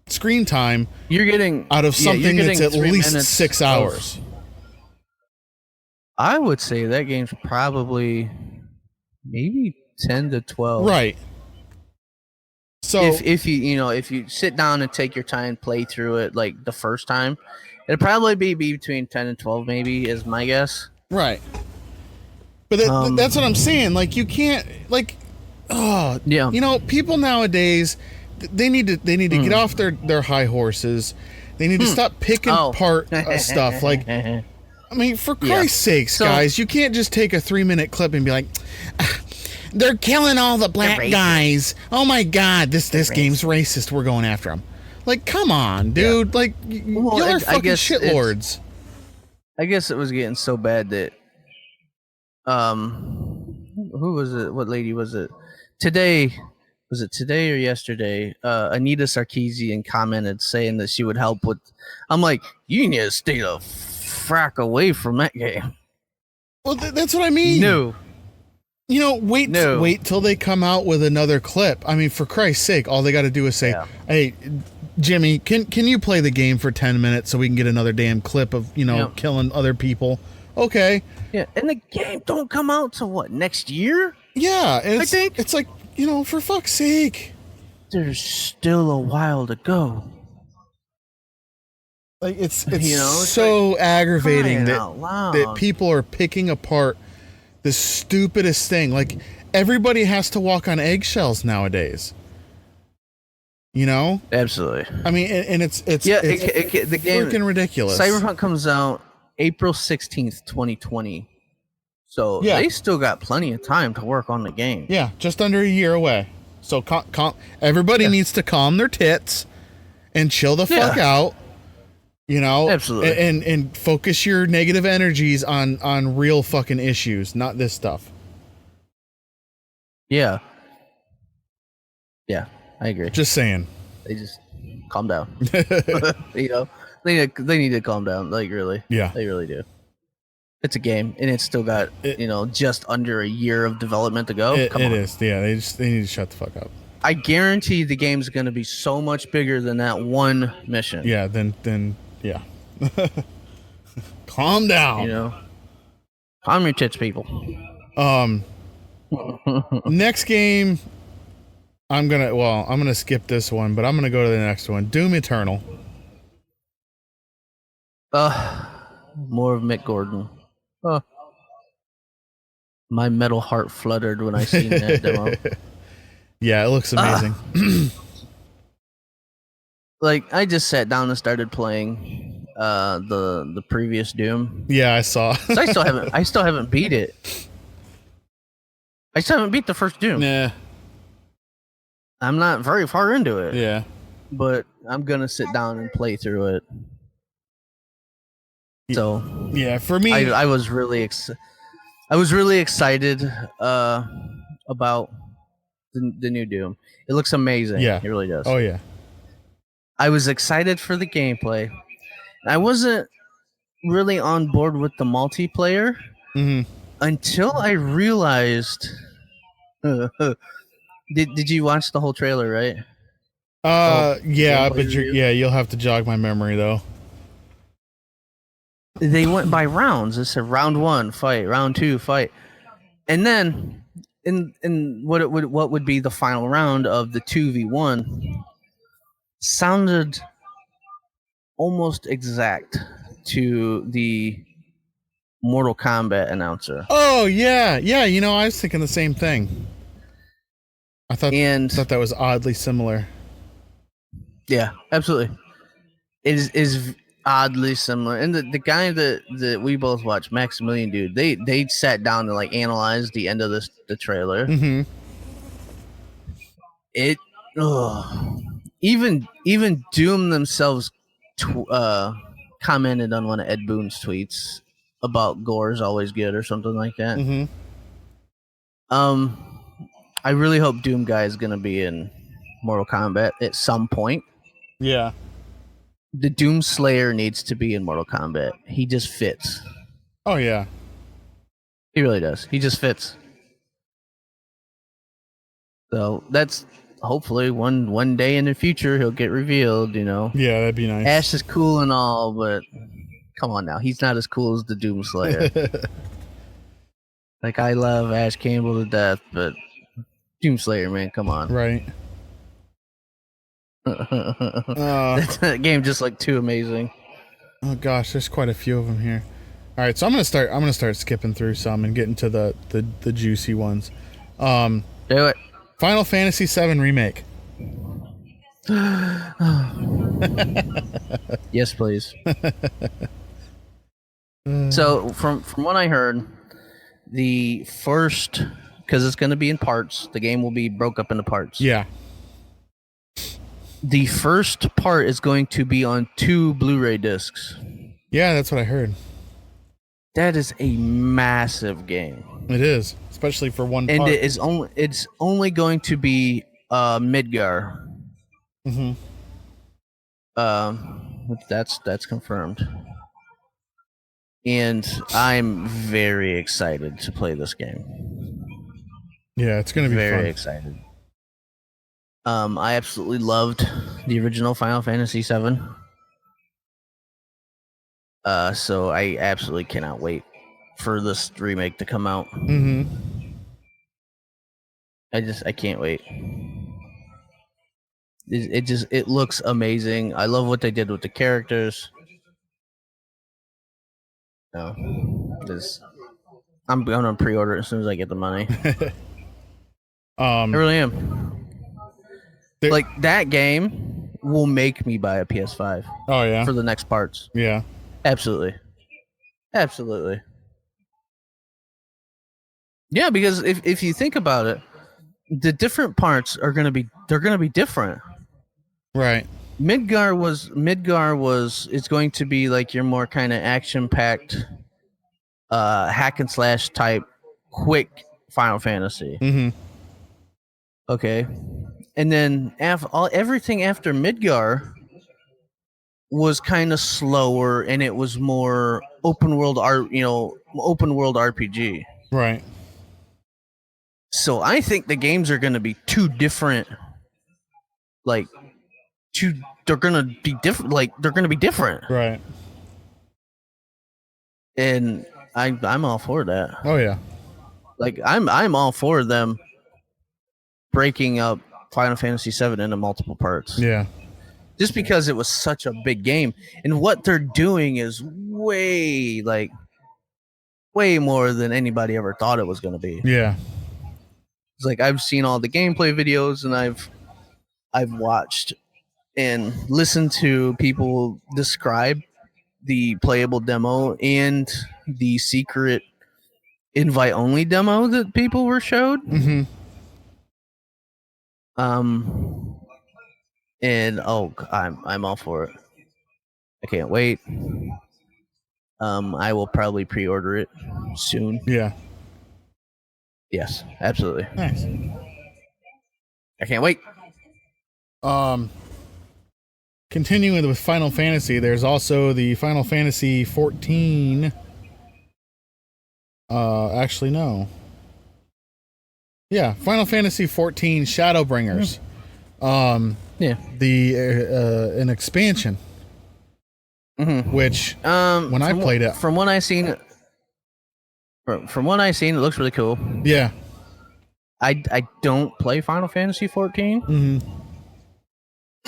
screen time. You're getting out of something that's at least 6 hours. I would say that game's probably maybe 10 to 12. Right. So if you sit down and take your time, play through it like the first time, it'd probably be between 10 and 12, maybe, is my guess. Right. But that's what I'm saying. Like, you can't, like, people nowadays, they need to get off their high horses. They need to stop picking apart stuff. Like, I mean, for Christ's sakes, guys, you can't just take a 3-minute clip and be like, they're killing all the black guys. Oh my God, this game's racist. We're going after them. Like, come on, dude. Yeah. Like, y'all are fucking shitlords. I guess it was getting so bad that, who was it? What lady was it? Was it today or yesterday? Anita Sarkeesian commented saying that she would help with. I'm like, you need to stay the frack away from that game. Well, that's what I mean. No. Wait till they come out with another clip. I mean, for Christ's sake, all they got to do is say, "Hey, Jimmy, can you play the game for 10 minutes so we can get another damn clip of killing other people?" Okay. Yeah, and the game don't come out till what, next year? Yeah, I think it's like, for fuck's sake. There's still a while to go. Like it's It's so aggravating crying that out loud. that people are picking apart the stupidest thing. Like everybody has to walk on eggshells nowadays. You know? Absolutely. I mean, and it's The game freaking ridiculous. Cyberpunk comes out April 16th, 2020. So Yeah. they still got plenty of time to work on the game. Yeah, just under a year away. So everybody needs to calm their tits and chill the fuck out. You know, absolutely, and focus your negative energies on real fucking issues, not this stuff. Yeah, I agree. Just saying. They just calm down. You know, they need to calm down. Like really, yeah, they really do. It's a game, and it's still got just under a year of development to go. It is. Yeah, they need to shut the fuck up. I guarantee the game's going to be so much bigger than that one mission. Yeah, then yeah. Calm down. You know, calm your tits, people. Next game, I'm gonna skip this one, but I'm gonna go to the next one. Doom Eternal. More of Mick Gordon. My metal heart fluttered when I seen that demo. Yeah, it looks amazing. Like I just sat down and started playing the previous Doom. Yeah, I saw. So I still haven't beat it. I still haven't beat the first Doom. Yeah. I'm not very far into it. Yeah. But I'm gonna sit down and play through it. So yeah, for me, I was really excited about the new Doom. It looks amazing. Yeah, it really does. Oh yeah. I was excited for the gameplay. I wasn't really on board with the multiplayer until I realized. Did you watch the whole trailer? Right. Yeah, but you'll have to jog my memory though. They went by rounds. It said round 1 fight, round 2 fight, and then in what would be the final round of the 2v1 sounded almost exact to the Mortal Kombat announcer. Oh yeah. You know, I was thinking the same thing. I thought that was oddly similar. Yeah, absolutely. It is oddly similar, and the guy that we both watched, Maximilian dude, they sat down and like analyzed the end of the trailer. It even Doom themselves commented on one of Ed Boon's tweets about gore's always good or something like that. I really hope Doom guy is gonna be in Mortal Kombat at some point. Yeah. The Doom Slayer needs to be in Mortal Kombat. He just fits. Oh yeah. He really does. He just fits. So that's hopefully one day in the future he'll get revealed, you know. Yeah, that'd be nice. Ash is cool and all, but come on now. He's not as cool as the Doom Slayer. Like I love Ash Campbell to death, but Doom Slayer, man, come on. Right. That game just like too amazing. Oh gosh, there's quite a few of them here. All right, so I'm gonna start skipping through some and getting to the juicy ones. Do it. Final Fantasy VII Remake. Yes, please. So from what I heard, the first, because it's going to be in parts, the game will be broke up into parts. Yeah. The first part is going to be on 2 Blu-ray discs. Yeah, that's what I heard. That is a massive game. It is, especially for one part. And it's only going to be Midgar. That's confirmed. And I'm very excited to play this game. Yeah, it's going to be very fun. Excited. I absolutely loved the original Final Fantasy VII. So I absolutely cannot wait for this remake to come out. I can't wait. It looks amazing. I love what they did with the characters. No, this I'm gonna pre-order it as soon as I get the money. I really am. There- Like that game will make me buy a PS5 oh yeah, for the next parts. yeah, Absolutely. Absolutely. Yeah, because if you think about it, the different parts are gonna be different. right, Midgar was it's going to be like your more kind of action packed hack and slash type quick Final Fantasy. mm-hmm, Okay. And then everything after Midgar was kind of slower and it was more open world RPG. right, So I think the games are going to be two different, like they're going to be different, right. and I'm all for that. Oh yeah, Like I'm all for them breaking up Final Fantasy VII into multiple parts. yeah, Just because it was such a big game, and what they're doing is way more than anybody ever thought it was going to be. yeah, It's like I've seen all the gameplay videos, and I've watched and listened to people describe the playable demo and the secret invite only demo that people were showed. mm-hmm. And I'm all for it. I can't wait. I will probably pre-order it soon. Yeah. Yes, absolutely. Nice. I can't wait. Continuing with Final Fantasy, there's also the Final Fantasy 14. Actually, no. Yeah, Final Fantasy 14 Shadowbringers. Yeah. An expansion. Mm-hmm. Which when I played it, from what I seen, it looks really cool. Yeah. I don't play Final Fantasy 14. Mm-hmm.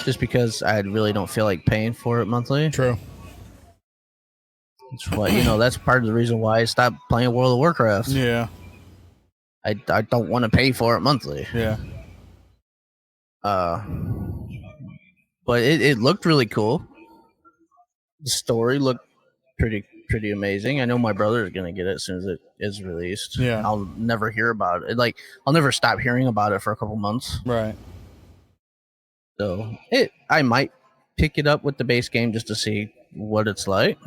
Just because I really don't feel like paying for it monthly. True. That's what that's part of the reason why I stopped playing World of Warcraft. Yeah. I don't want to pay for it monthly. Yeah. But it looked really cool. The story looked pretty amazing. I know my brother is gonna get it as soon as it is released. Yeah. I'll never hear about it. Like I'll never stop hearing about it for a couple months. Right. So I might pick it up with the base game just to see what it's like.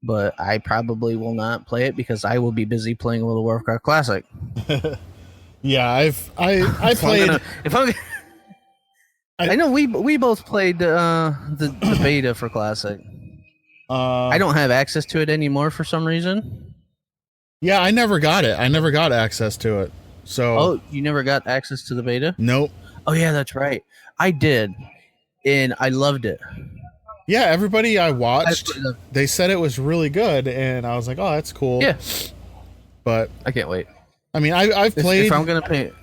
But I probably will not play it because I will be busy playing World of Warcraft Classic. Yeah, I played. I know we both played the beta for Classic. I don't have access to it anymore for some reason. Yeah, I never got it. I never got access to it. So. Oh, you never got access to the beta? Nope. Oh yeah, that's right. I did, and I loved it. Yeah, everybody I watched, they said it was really good, and I was like, "Oh, that's cool." Yeah, but I can't wait. I mean, I've played. If I'm gonna pay,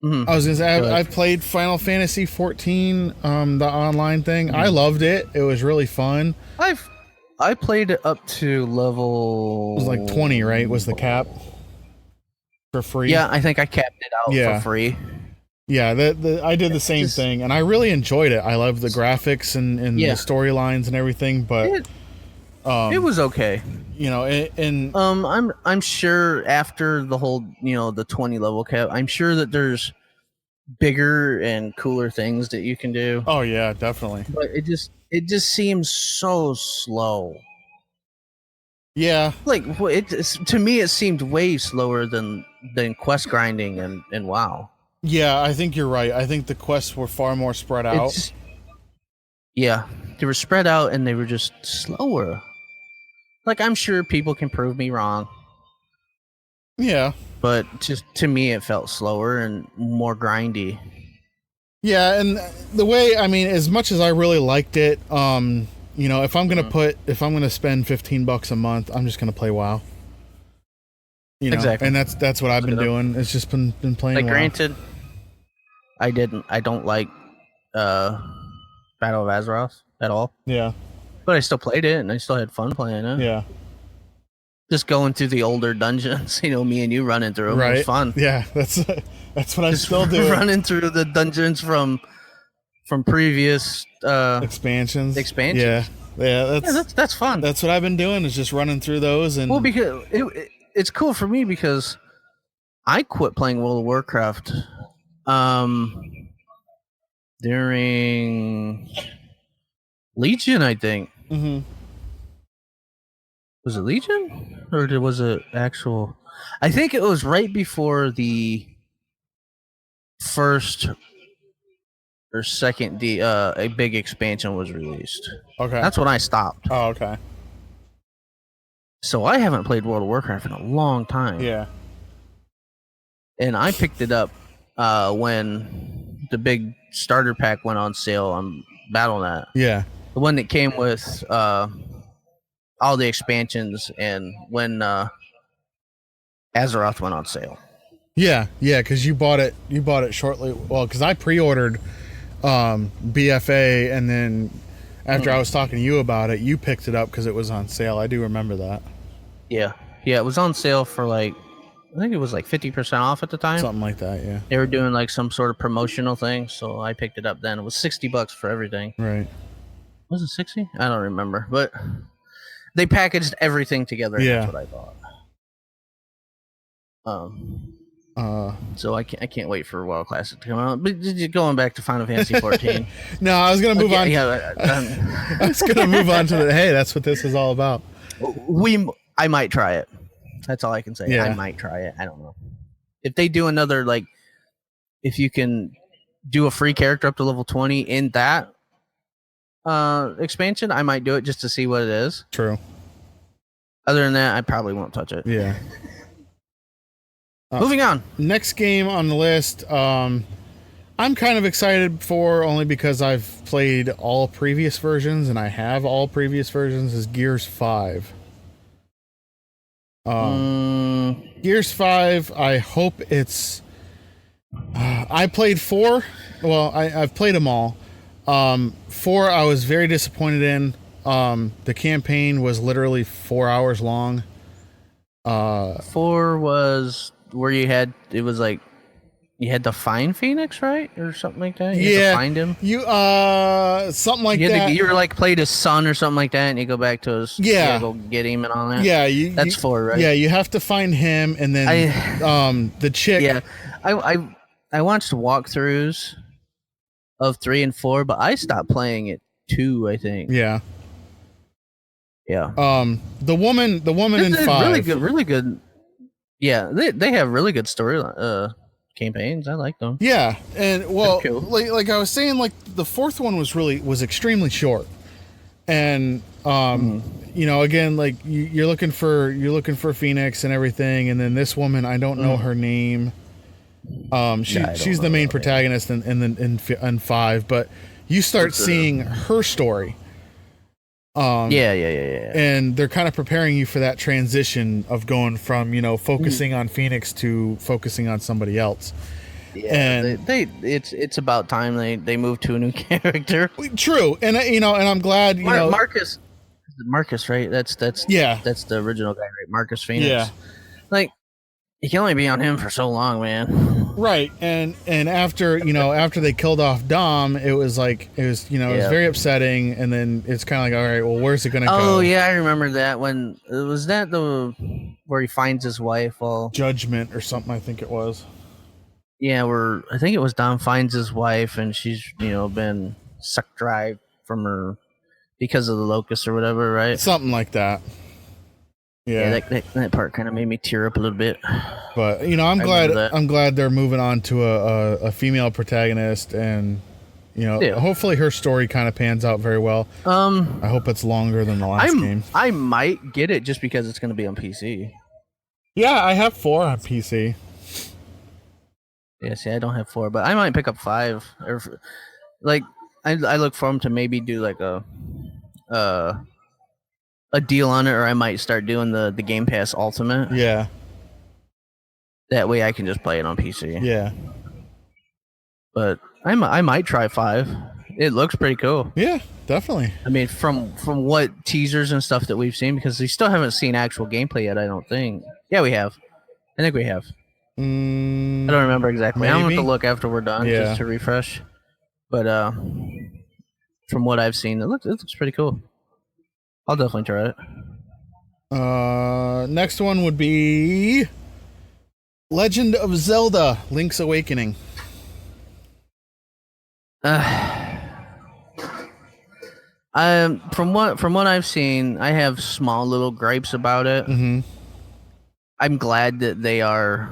I was gonna say I've played Final Fantasy 14, the online thing. I loved it. It was really fun. I played it up to level. It was like 20, right? Was the cap for free? Yeah, I think I capped it out for free. Yeah, I did the same thing, and I really enjoyed it. I loved the graphics and the storylines and everything, but it was okay. I'm sure after the whole the 20 level cap, I'm sure that there's bigger and cooler things that you can do. Oh yeah, definitely. But it just seems so slow. Yeah, like to me it seemed way slower than quest grinding and WoW. Yeah, I think you're right. I think the quests were far more spread out. They were spread out and they were just slower. Like, I'm sure people can prove me wrong. Yeah. But just to me, it felt slower and more grindy. Yeah, and the way, I mean, as much as I really liked it, if I'm gonna spend $15 a month, I'm just gonna play WoW. Exactly. And that's what I've been doing. It's just been playing. Like, WoW. granted, I don't like Battle of Azeroth at all. Yeah. But I still played it, and I still had fun playing it. Yeah. Just going through the older dungeons, me and you running through them was fun. Yeah, that's what I'm still doing. Running through the dungeons from previous expansions. Yeah, that's fun. That's what I've been doing, is just running through those. And well, because it's cool for me because I quit playing World of Warcraft during Legion, I think. Mm-hmm. Was it Legion? Or was it actual? I think it was right before the first or second a big expansion was released. Okay. That's when I stopped. Oh, okay. So I haven't played World of Warcraft in a long time. Yeah. And I picked it up when the big starter pack went on sale on Battle.net. Yeah. The one that came with all the expansions, and when Azeroth went on sale. Yeah, because you bought it shortly. Well, because I pre-ordered BFA, and then after I was talking to you about it, you picked it up because it was on sale. I do remember that. Yeah, it was on sale for I think it was 50% off at the time. Something like that, yeah. They were doing some sort of promotional thing, so I picked it up then. It was $60 for everything. Right. Was it 60? I don't remember, but they packaged everything together. Yeah. That's what I thought. So I can't wait for WoW Classic to come out. But going back to Final Fantasy 14. No, I was gonna move on. Yeah, I was gonna move on to hey, that's what this is all about. I might try it. That's all I can say. Yeah. I might try it. I don't know. If they do another if you can do a free character up to level 20 in that expansion, I might do it just to see what it is. True. Other than that, I probably won't touch it. Yeah. Moving on. Next game on the list, I'm kind of excited for, only because I've played all previous versions, and I have all previous versions, is Gears 5. Gears 5, I hope it's... I played 4. Well, I've played them all. 4 I was very disappointed in. The campaign was literally 4 hours long. 4 was where you had to find Phoenix, right, or something like that. You had to find him. You something like that. You were played his son or something like that, and you go back to his. You gotta go get him and all that. Yeah, that's 4, right? Yeah, you have to find him, and then the chick. Yeah, I watched walkthroughs of 3 and 4, but I stopped playing it 2, I think. Yeah. The woman in 5. Really good. Yeah, they have really good story campaigns. I like them. Yeah, and well, cool. like I was saying, the 4th one was extremely short, and again, you're looking for Phoenix and everything, and then this woman, I don't know her name. She's the main protagonist in 5, but you start seeing her story. Yeah. And they're kind of preparing you for that transition of going from focusing on Phoenix to focusing on somebody else. Yeah, and it's about time they move to a new character. True, and I'm glad Marcus, right? That's yeah, that's the original guy, right? Marcus Phoenix. Yeah, you can only be on him for so long, man. Right, and after they killed off Dom, it was very upsetting, and then it's kind of all right, well, where's it gonna go? Oh yeah, I remember that. When was that where he finds his wife? Judgment or something, I think it was. Yeah, I think it was Dom finds his wife, and she's been sucked dry from her because of the locusts or whatever, right? Something like that. Yeah, that part kind of made me tear up a little bit. But I'm glad they're moving on to a female protagonist, and hopefully her story kind of pans out very well. I hope it's longer than the last game. I might get it just because it's going to be on PC. Yeah, I have 4 on PC. Yeah, see, I don't have 4, but I might pick up 5. Or I look for them to maybe do a deal on it, or I might start doing the Game Pass Ultimate. Yeah. That way I can just play it on PC. Yeah. But I might try 5. It looks pretty cool. Yeah. definitely. I mean, from what teasers and stuff that we've seen, because we still haven't seen actual gameplay yet. I don't think. Yeah, we have. I think we have. I don't remember exactly. I'm gonna have to Maybe. look after we're done Yeah. just to refresh. But from what I've seen, it looks pretty cool. I'll definitely try it. Next one would be Legend of Zelda: Link's Awakening. From what I've seen, I have small little gripes about it. Mm-hmm. I'm glad that they are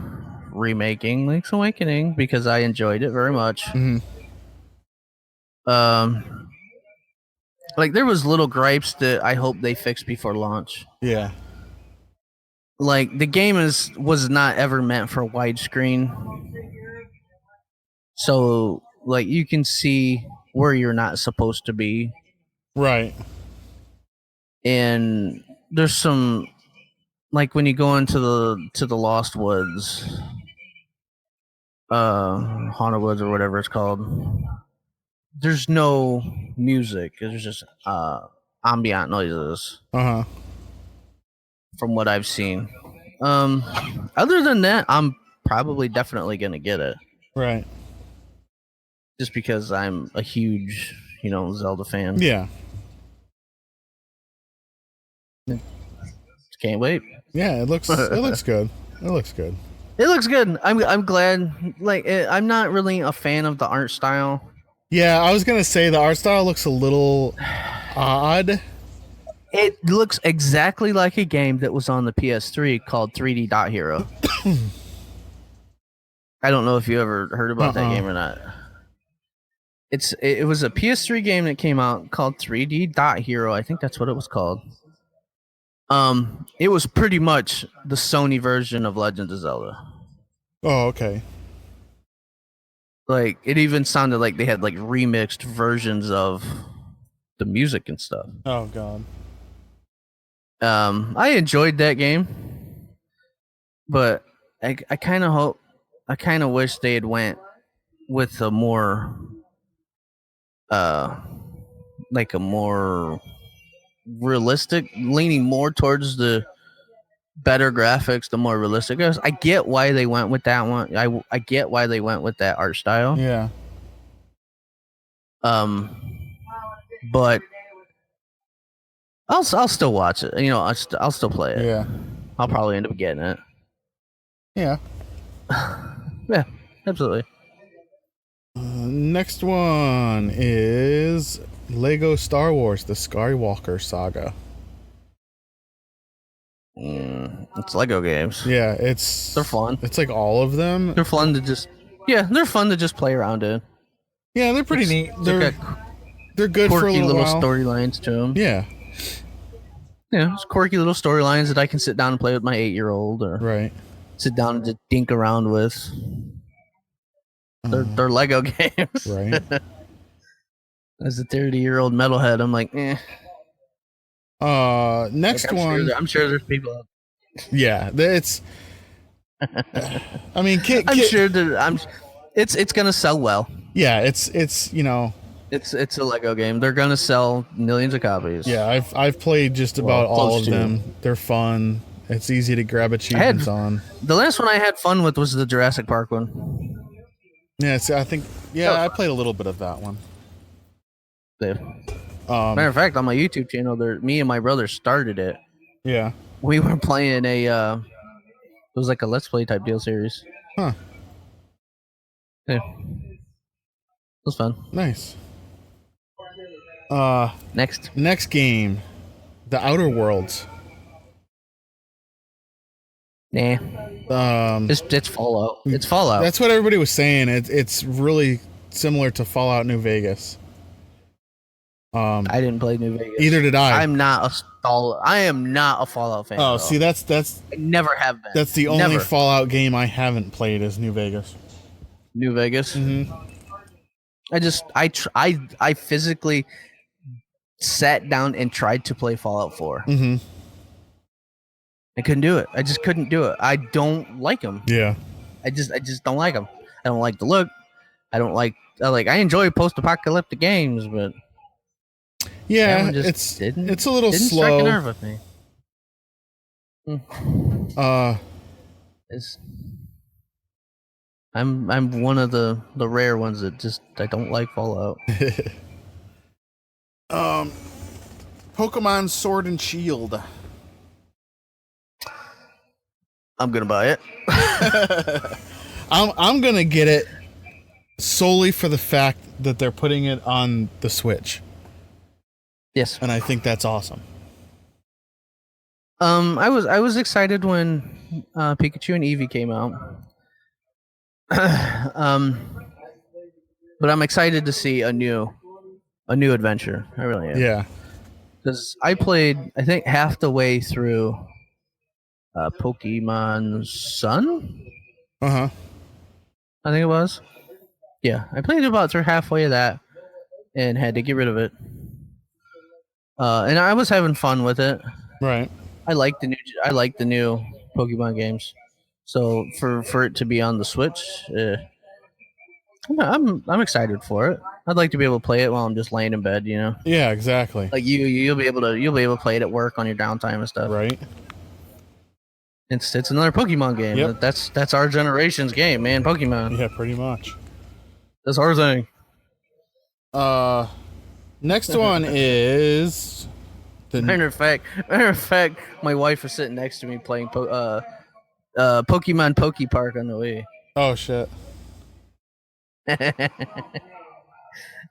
remaking Link's Awakening because I enjoyed it very much. Mm-hmm. Like there was little gripes that I hope they fix before launch. Yeah. Like the game was not ever meant for widescreen, so like you can see where you're not supposed to be, Right. and there's some like when you go into the Lost Woods, Haunted Woods or whatever it's called. There's no music. There's just ambient noises. Uh-huh. From what I've seen. Other than that, I'm probably definitely gonna get it. Right. Just because I'm a huge, Zelda fan. Yeah. Can't wait. Yeah, it looks good. It looks good. It looks good. I'm glad. Like I'm not really a fan of the art style. Yeah, I was gonna say the art style looks a little odd. It looks exactly like a game that was on the PS3 called 3D Dot Hero. I don't know if you ever heard about that game or not. It was a PS3 game that came out called 3D Dot Hero. I think that's what it was called. It was pretty much the Sony version of Legend of Zelda. Oh, okay. Like it even sounded like they had like remixed versions of the music and stuff. Oh god. I enjoyed that game, but I kind of wish they had went with a more like a more realistic, leaning more towards the better graphics, the more realistic. I get why they went with that one. I get why they went with that art style. Yeah. But I'll still watch it. I'll still play it. Yeah. I'll probably end up getting it. Yeah. Yeah, absolutely. Next one is Lego Star Wars: The Skywalker Saga. It's Lego games. Yeah, they're fun. It's like all of them. They're fun to just play around in. Yeah, they're pretty neat. They're good for a quirky little while. storylines to them. Yeah. Yeah, it's quirky little storylines that I can sit down and play with my 8-year-old or Right. sit down and just dink around with. They're Lego games. Right. As a 30-year-old metalhead, I'm like, eh. Next one. I'm sure there's people out Yeah, it's. I mean, I'm sure that it's gonna sell well. Yeah, it's It's a Lego game. They're gonna sell millions of copies. Yeah, I've played just about all of to. them. They're fun. It's easy to grab achievements on. The last one I had fun with was the Jurassic Park one. Yeah, I think. Yeah, I played a little bit of that one. Matter of fact, on my YouTube channel, me and my brother started it. Yeah. We were playing it was like a Let's Play type deal series. Huh. Yeah. It was fun. Nice. Next game, The Outer Worlds. Nah. It's Fallout. It's Fallout. That's what everybody was saying. It's really similar to Fallout New Vegas. I didn't play New Vegas. Either did I. I am not a Fallout fan. Oh, see, that's I never have been. That's the only Fallout game I haven't played is New Vegas. New Vegas. Mm-hmm. I physically sat down and tried to play Fallout 4. Mm-hmm. I couldn't do it. I just couldn't do it. I don't like them. Yeah. I just don't like them. I don't like the look. I enjoy post-apocalyptic games, but Yeah, That one just it's a little didn't strike a slow. nerve with me. It's, I'm one of the rare ones that just I don't like Fallout. Pokemon Sword and Shield. I'm gonna buy it. I'm gonna get it solely for the fact that they're putting it on the Switch, Yes. and I think that's awesome. I was excited when Pikachu and Eevee came out. But I'm excited to see a new adventure. I really am. Yeah, Because I played, I think, half the way through Pokemon Sun. I think it was. Yeah, I played about through halfway of that and had to get rid of it. And I was having fun with it. right. I like the new Pokemon games. So for it to be on the Switch, I'm excited for it. I'd like to be able to play it while I'm just laying in bed, you know. Yeah, exactly. Like you'll be able to play it at work on your downtime and stuff. Right. It's another Pokemon game. Yep. That's our generation's game, man. Pokemon. Yeah, pretty much. That's our thing. Next one is Matter of fact, my wife was sitting next to me playing Pokemon Poke Park on the Wii. Oh shit.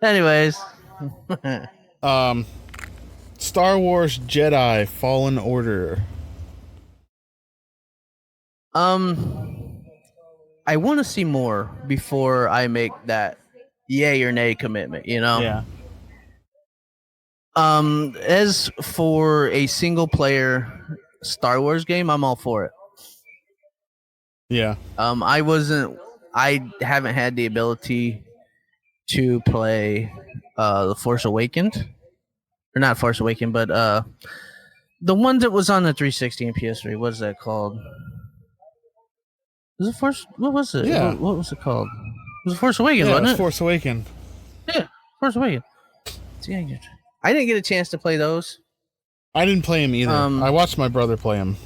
Anyways, Star Wars Jedi Fallen Order. I want to see more before I make that yay or nay commitment, you know? Yeah. As for a single player Star Wars game, I'm all for it. Yeah. I haven't had the ability to play The Force Awakened. Or not Force Awakened, but the one that was on the 360 and PS3. What is that called? Was it Force? What was it? Yeah. What was it called? It was Force Awakened, Yeah, wasn't it's it? Force Awakened. Yeah, Force Awakened. I didn't get a chance to play those. I didn't play him either. I watched my brother play him.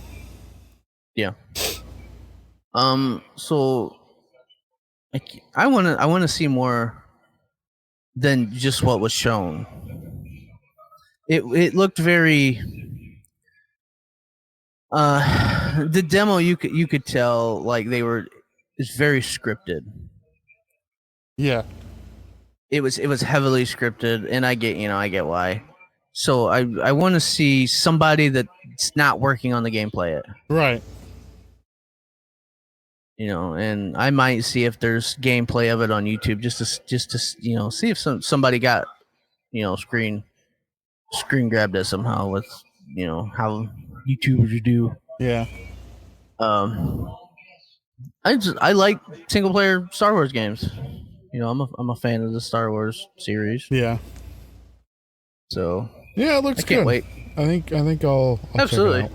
Yeah. So I want to see more than just what was shown. It looked very the demo you could tell like it's very scripted. Yeah. It was heavily scripted, and I get why. So I want to see somebody that's not working on the game play it. Right. You know, and I might see if there's gameplay of it on YouTube just to see if somebody got screen grabbed it somehow with how YouTubers do. Yeah. I like single player Star Wars games. You know, I'm a fan of the Star Wars series. Yeah. So yeah, it looks I can't good. wait. I think I'll Absolutely. check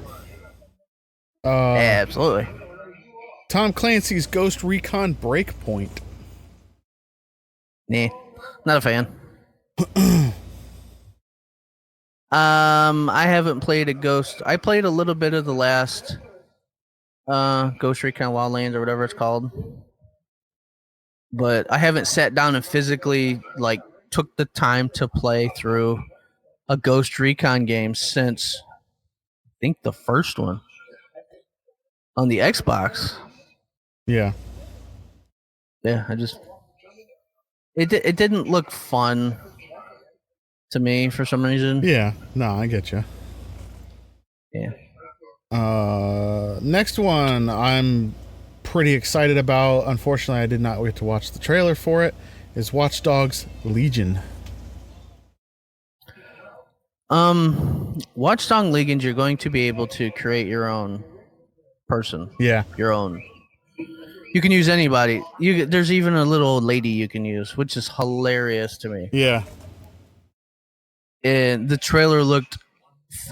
it out. Absolutely. Tom Clancy's Ghost Recon Breakpoint. Nah, not a fan. I haven't played a Ghost. I played a little bit of the last Ghost Recon Wildlands or whatever it's called, but I haven't sat down and physically took the time to play through a Ghost Recon game since I think the first one on the Xbox. Yeah. Yeah, it didn't look fun to me for some reason. Yeah. No, I get you. Yeah. Next one I'm pretty excited about. Unfortunately, I did not get to watch the trailer for it. Is Watch Dogs Legion. Watch Dogs Legion, you're going to be able to create your own person. Yeah. Your own. You can use anybody. There's even a little old lady you can use, which is hilarious to me. Yeah. And the trailer looked,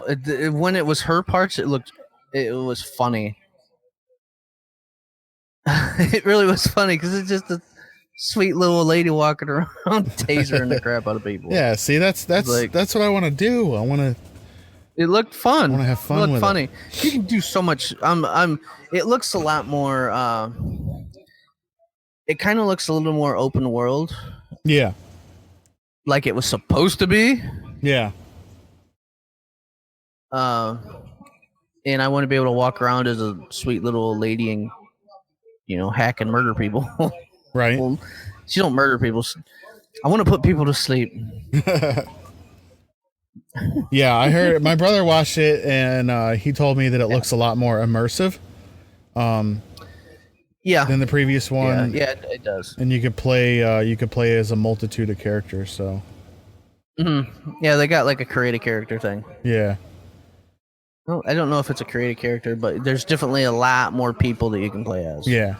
when it was her parts, it was funny. It really was funny because it's just sweet little lady walking around, tasering the crap out of people. Yeah, see, that's Like- that's what I want to do. I want to. It looked fun. I wanna have fun It looked with funny. You can do so much. It looks a lot more. It kind of looks a little more open world, Yeah, like it was supposed to be. yeah, And I want to be able to walk around as a sweet little old lady and, hack and murder people. right. Well, she don't murder people. I want to put people to sleep. Yeah, I heard my brother watched it and he told me that it looks a lot more immersive Yeah. than the previous one. Yeah, it does. And you could play as a multitude of characters. So Yeah, they got like a create a character thing. yeah, Well, I don't know if it's a create a character, but there's definitely a lot more people that you can play as. yeah.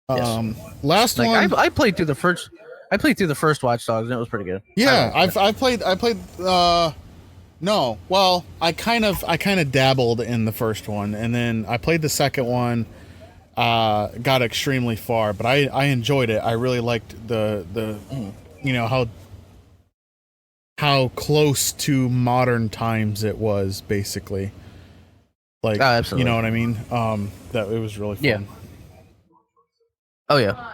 Yes. Last Like one. I played through the first. I played through the first Watch Dogs and it was pretty good. Yeah, I played. No, well, I kind of dabbled in the first one, and then I played the second one. Got extremely far, but I enjoyed it. I really liked the how close to modern times it was, basically. Like, Oh, absolutely. you know what I mean? That it was really fun. Yeah. Oh yeah.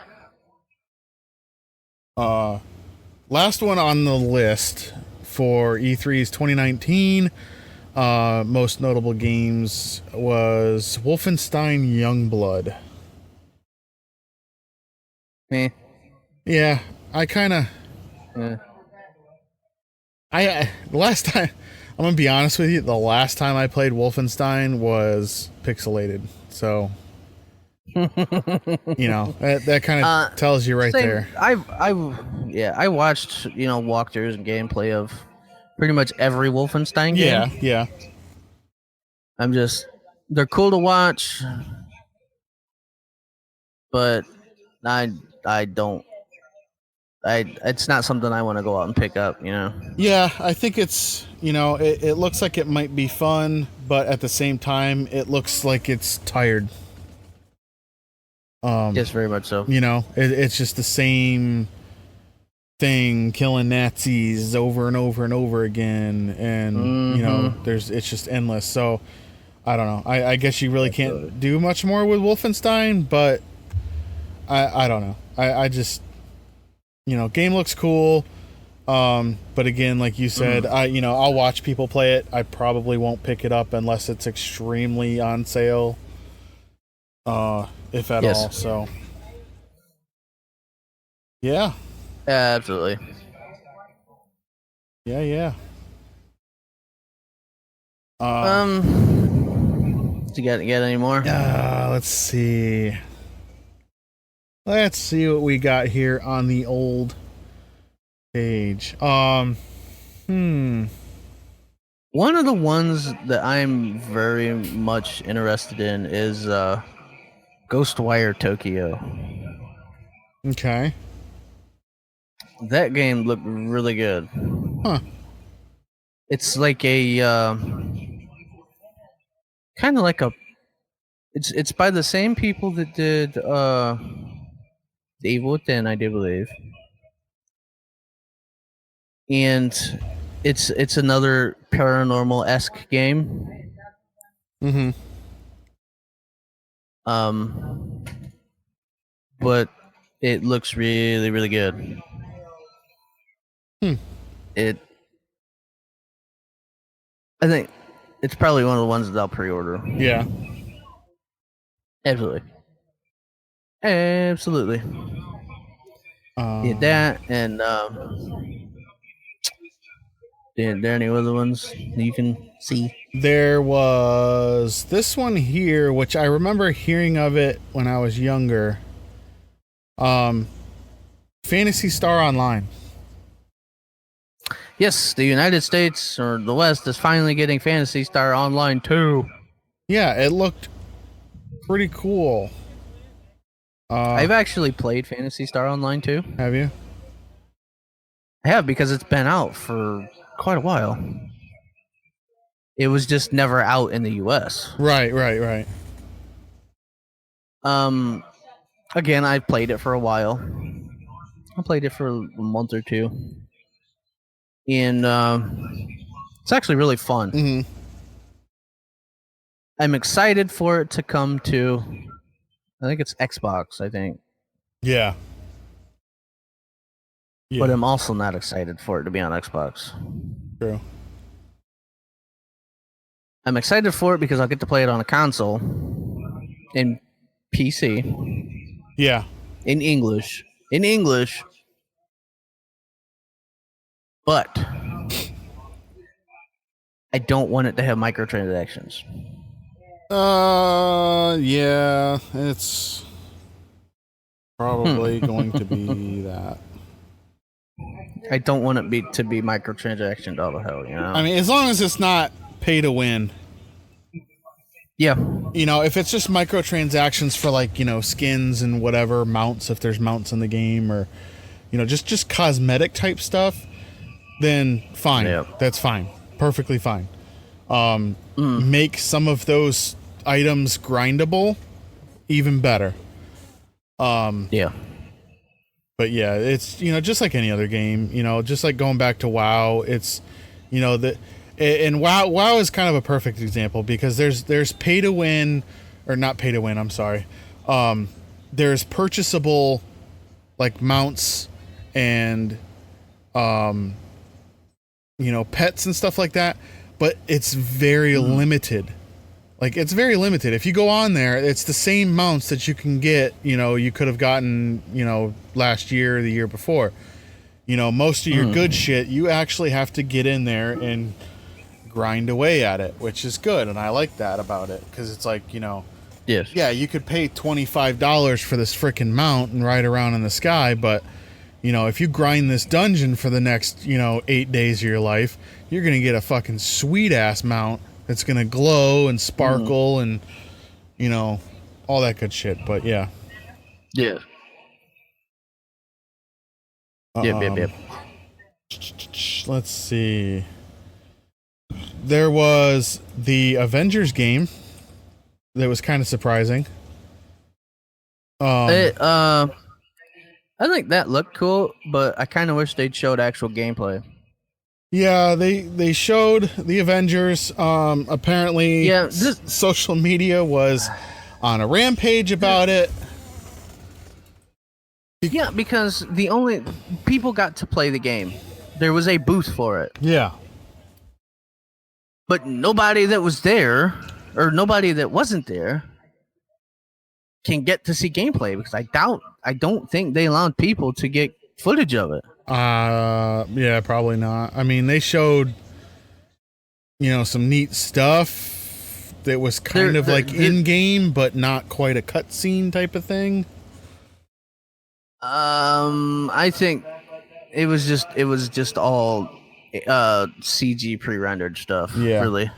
Last one on the list for E3's 2019 most notable games was Wolfenstein Youngblood. Eh. Yeah, I kind of Eh. the last time, I'm gonna be honest with you, the last time I played Wolfenstein was pixelated, so that kind of tells you right Same. there. I watched walkthroughs and gameplay of pretty much every Wolfenstein game. Yeah. They're cool to watch, but it's not something I want to go out and pick up. Yeah, I think it's it looks like it might be fun, but at the same time, it looks like it's tired. Yes, very much so. It's just the same thing, killing Nazis over and over and over again, and it's just endless. So I don't know. I guess you really can't do much more with Wolfenstein, but I don't know. I just game looks cool. But again, like you said, I'll watch people play it. I probably won't pick it up unless it's extremely on sale. If at all. So yeah. Absolutely. Yeah. Do you get any more? Let's see. Let's see what we got here on the old page. One of the ones that I'm very much interested in is Ghostwire Tokyo. Okay. That game looked really good. Huh. It's like a kind of like a. It's by the same people that did The Evil Within, I do believe, and it's another paranormal-esque game. Mm-hmm. But it looks really, really good. I think it's probably one of the ones that I'll pre-order. Yeah. Absolutely. Yeah, that and there any other ones you can see? There was this one here, which I remember hearing of it when I was younger. Phantasy Star Online. Yes, the United States or the West is finally getting Phantasy Star Online too. Yeah, it looked pretty cool. I've actually played Phantasy Star Online too. Have you? I have, because it's been out for quite a while. It was just never out in the US. Right. Again, I played it for a while. I played it for a month or two, and it's actually really fun. Mm-hmm. I'm excited for it to come to. I think it's Xbox. I think, Yeah. Yeah. but I'm also not excited for it to be on Xbox. True. I'm excited for it because I'll get to play it on a console in PC Yeah. in English. But I don't want it to have microtransactions. Yeah, it's probably going to be that. I don't want it to be microtransactioned all the hell, you know? I mean, as long as it's not pay to win. Yeah. You know, if it's just microtransactions for like, you know, skins and whatever, mounts, if there's mounts in the game, or, you know, just cosmetic type stuff, then fine. Yep. That's fine. Perfectly fine. Make some of those items grindable, even better. Yeah. But yeah, it's, you know, just like any other game, you know, just like going back to WoW, it's, you know, and WoW is kind of a perfect example because there's pay to win, or not pay to win, I'm sorry. There's purchasable like mounts and you know, pets and stuff like that, but it's very limited. Like, it's very limited. If you go on there, it's the same mounts that you can get, you know, you could have gotten, you know, last year or the year before. You know, most of your good shit, you actually have to get in there and grind away at it, which is good. And I like that about it because it's like, you know, Yes. yeah, you could pay $25 for this freaking mount and ride around in the sky, but, you know, if you grind this dungeon for the next, you know, 8 days of your life, you're going to get a fucking sweet ass mount that's going to glow and sparkle and, you know, all that good shit. But yeah. Yeah. Yep. Let's see. There was the Avengers game that was kind of surprising. I think that looked cool, but I kind of wish they'd showed actual gameplay. Yeah, they showed the Avengers. Apparently, Yeah, social media was on a rampage about it. Yeah, because the only people got to play the game. There was a booth for it. Yeah. But nobody that was there, or nobody that wasn't there, can get to see gameplay because I don't think they allowed people to get footage of it. Yeah, probably not. I mean, they showed, you know, some neat stuff that was kind of like in game, but not quite a cutscene type of thing. I think it was just all CG pre-rendered stuff. Yeah. Really.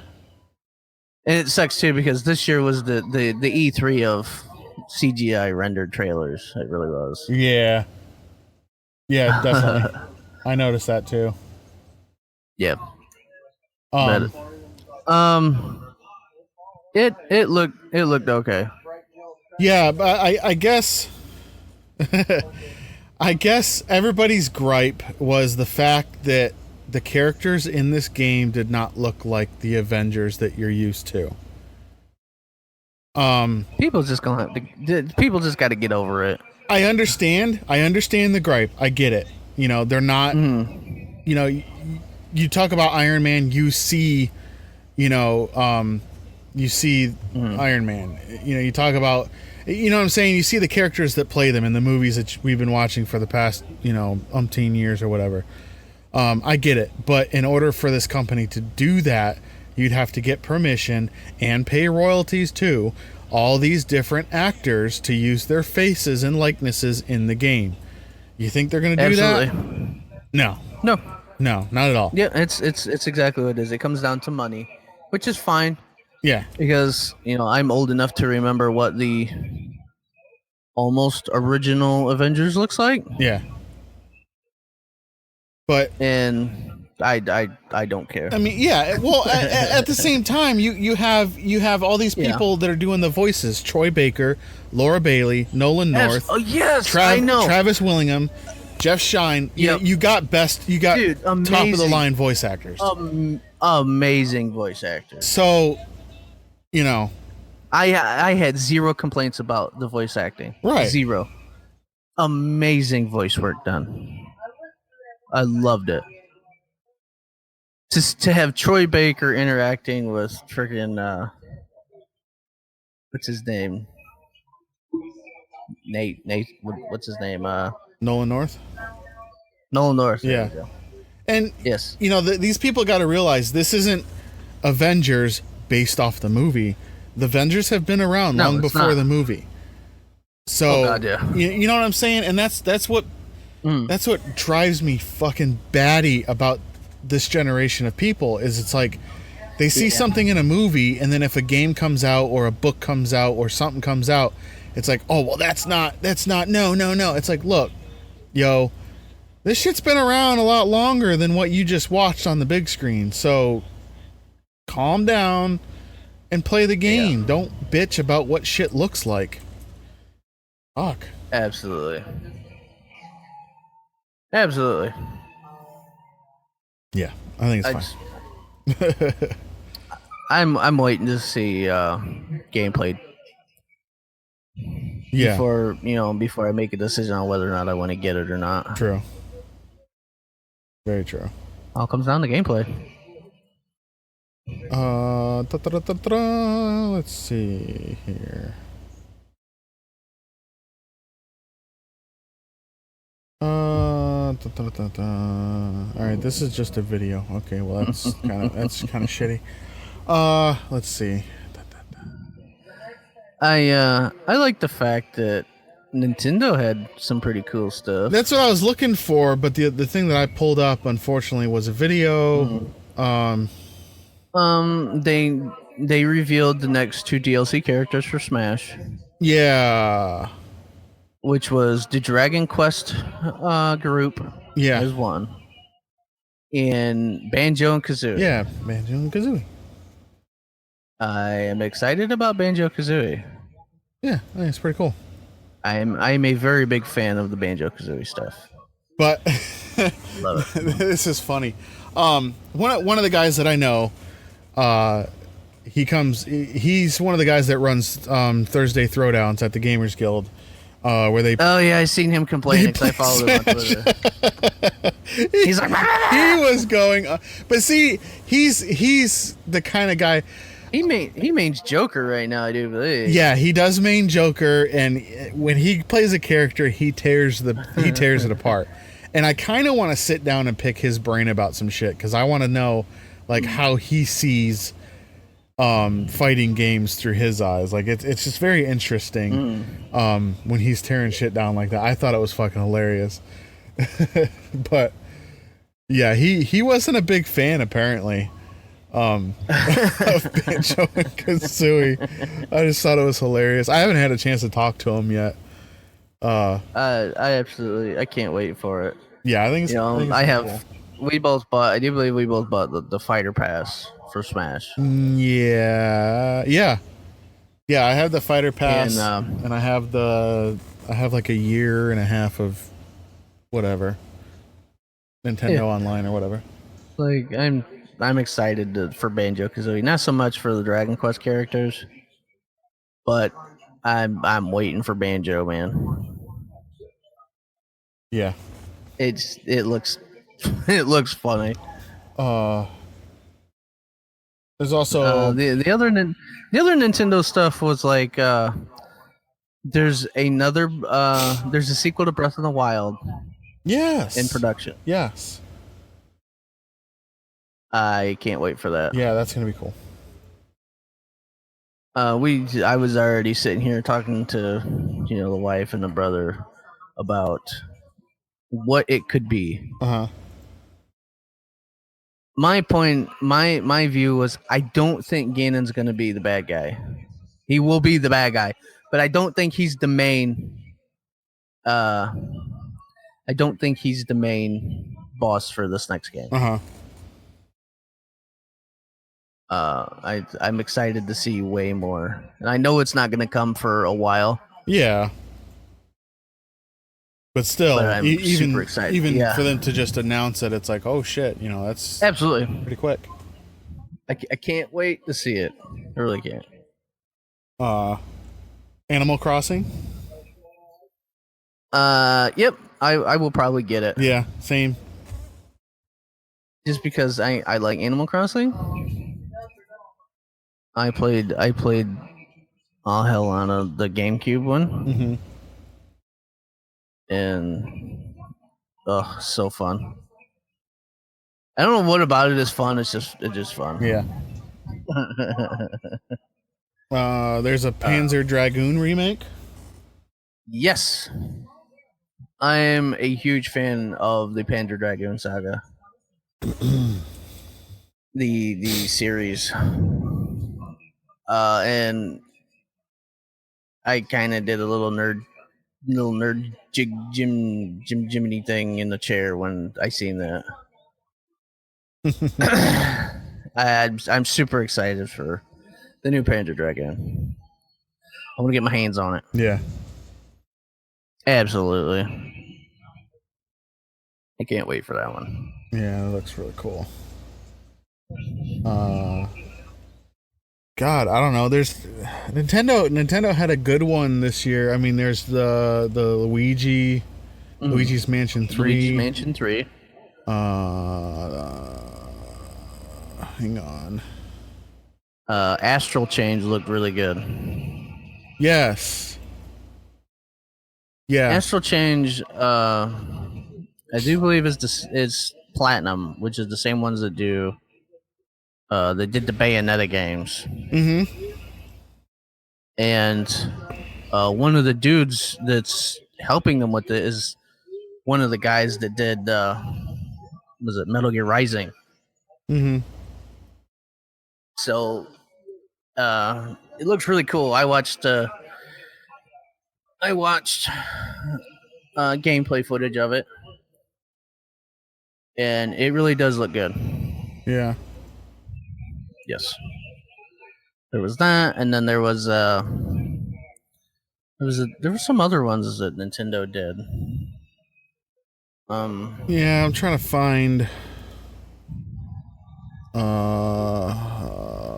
And it sucks too because this year was the E3 of CGI rendered trailers. It really was. Yeah. Yeah, definitely. I noticed that too. Yeah. It looked okay. Yeah, but I guess I guess everybody's gripe was the fact that the characters in this game did not look like the Avengers that you're used to. People just got to get over it. I understand the gripe. I get it. You know, they're not, you know, you talk about Iron Man, you see, you know, Iron Man. You know, you talk about, you know what I'm saying? You see the characters that play them in the movies that we've been watching for the past, you know, umpteen years or whatever. I get it. But in order for this company to do that, you'd have to get permission and pay royalties to all these different actors to use their faces and likenesses in the game. You think they're going to do that? No, not at all. Yeah, it's exactly what it is. It comes down to money, which is fine. Yeah, because you know I'm old enough to remember what the almost original Avengers looks like. Yeah, but and I don't care. I mean, yeah. Well, at the same time, you have all these people that are doing the voices: Troy Baker, Laura Bailey, Nolan North. Oh yes, I know. Travis Willingham, Jeff Shine. Yep. You got Dude, top of the line voice actors. Amazing voice actors. So, you know, I had zero complaints about the voice acting. Right. Zero. Amazing voice work done. I loved it. Just to have Troy Baker interacting with freaking what's his name? Nate. What's his name? Nolan North. Nolan North. Yeah. There you go. And Yes. you know, these people got to realize this isn't Avengers based off the movie. The Avengers have been around No, long it's before not. the movie. So Oh, God, yeah. you know what I'm saying? And that's what drives me fucking batty about this generation of people is it's like they see something in a movie, and then if a game comes out or a book comes out or something comes out, it's like, oh well, that's not no. It's like, look, yo, this shit's been around a lot longer than what you just watched on the big screen. So calm down and play the game. Don't bitch about what shit looks like. Fuck. Absolutely. Yeah, I think it's fine. I'm waiting to see gameplay Yeah, before I make a decision on whether or not I want to get it or not. true. Very true. All comes down to gameplay. Let's see here. All right, this is just a video. Okay, well that's kind of shitty. Let's see. I like the fact that Nintendo had some pretty cool stuff. That's what I was looking for, but the thing that I pulled up, unfortunately, was a video. They revealed the next 2 DLC characters for Smash, Yeah. which was the Dragon Quest group. Yeah. Is one, and Banjo and Kazooie. Yeah, Banjo and Kazooie. I am excited about Banjo Kazooie. Yeah, I think it's pretty cool. I am a very big fan of the Banjo Kazooie stuff. But Love it. this is funny. One of the guys that I know, he's one of the guys that runs Thursday Throwdowns at the Gamers Guild, where they. Oh yeah, I seen him complaining because I followed him on Twitter. He's like, he was going, but see, he's the kind of guy. he mains Joker right now, I do believe. Yeah, he does main Joker, and when he plays a character, he tears it apart. And I kind of want to sit down and pick his brain about some shit because I want to know, like, how he sees fighting games through his eyes. Like, it's just very interesting when he's tearing shit down like that. I thought it was fucking hilarious. But yeah, he wasn't a big fan apparently of Banjo and Kazooie. I just thought it was hilarious. I haven't had a chance to talk to him yet. I absolutely, I can't wait for it. Yeah, I think it's. We both bought. I do believe we both bought the fighter pass for Smash. Yeah. I have the fighter pass, and I have like a year and a half of whatever Nintendo Online or whatever. Like I'm excited for Banjo Kazooie. Not so much for the Dragon Quest characters, but I'm waiting for Banjo, man. Yeah. It looks funny. There's also the other Nintendo stuff was like there's a sequel to Breath of the Wild. Yes. In production. Yes. I can't wait for that. Yeah, that's gonna be cool. I was already sitting here talking to the wife and the brother about what it could be. My view was I don't think Ganon's gonna be the bad guy. He will be the bad guy, but I don't think he's the main. I don't think he's the main boss for this next game. I'm excited to see way more, and I know it's not going to come for a while. Yeah. But still, But I'm super excited. Even Yeah. for them to just announce it, it's like, oh shit, that's Absolutely. pretty quick. I can't wait to see it. I really can't. Animal Crossing. Yep. I will probably get it. Yeah, same. Just because I like Animal Crossing. I played all hell on the GameCube one. Mm-hmm. And so fun. I don't know what about it is fun. It's just fun. Yeah. There's a Panzer Dragoon remake. Yes. I am a huge fan of the Panzer Dragoon saga. the series. And I kind of did a little nerd Jiminy thing in the chair when I seen that. I'm super excited for the new Panzer Dragoon. I want to get my hands on it. Yeah. Absolutely. I can't wait for that one. Yeah, it looks really cool. God, I don't know. There's Nintendo had a good one this year. I mean, there's the Luigi's Mansion 3. Luigi's Mansion 3. Hang on. Astral Change looked really good. Yes. Yeah. Astral Change, I do believe is Platinum, which is the same ones that do. They did the Bayonetta games. Mm-hmm. And one of the dudes that's helping them with it is one of the guys that did was it Metal Gear Rising. Mm-hmm. So it looks really cool. I watched gameplay footage of it, and it really does look good. Yeah. Yes. There was that, and then there were some other ones that Nintendo did. Yeah, I'm trying to find.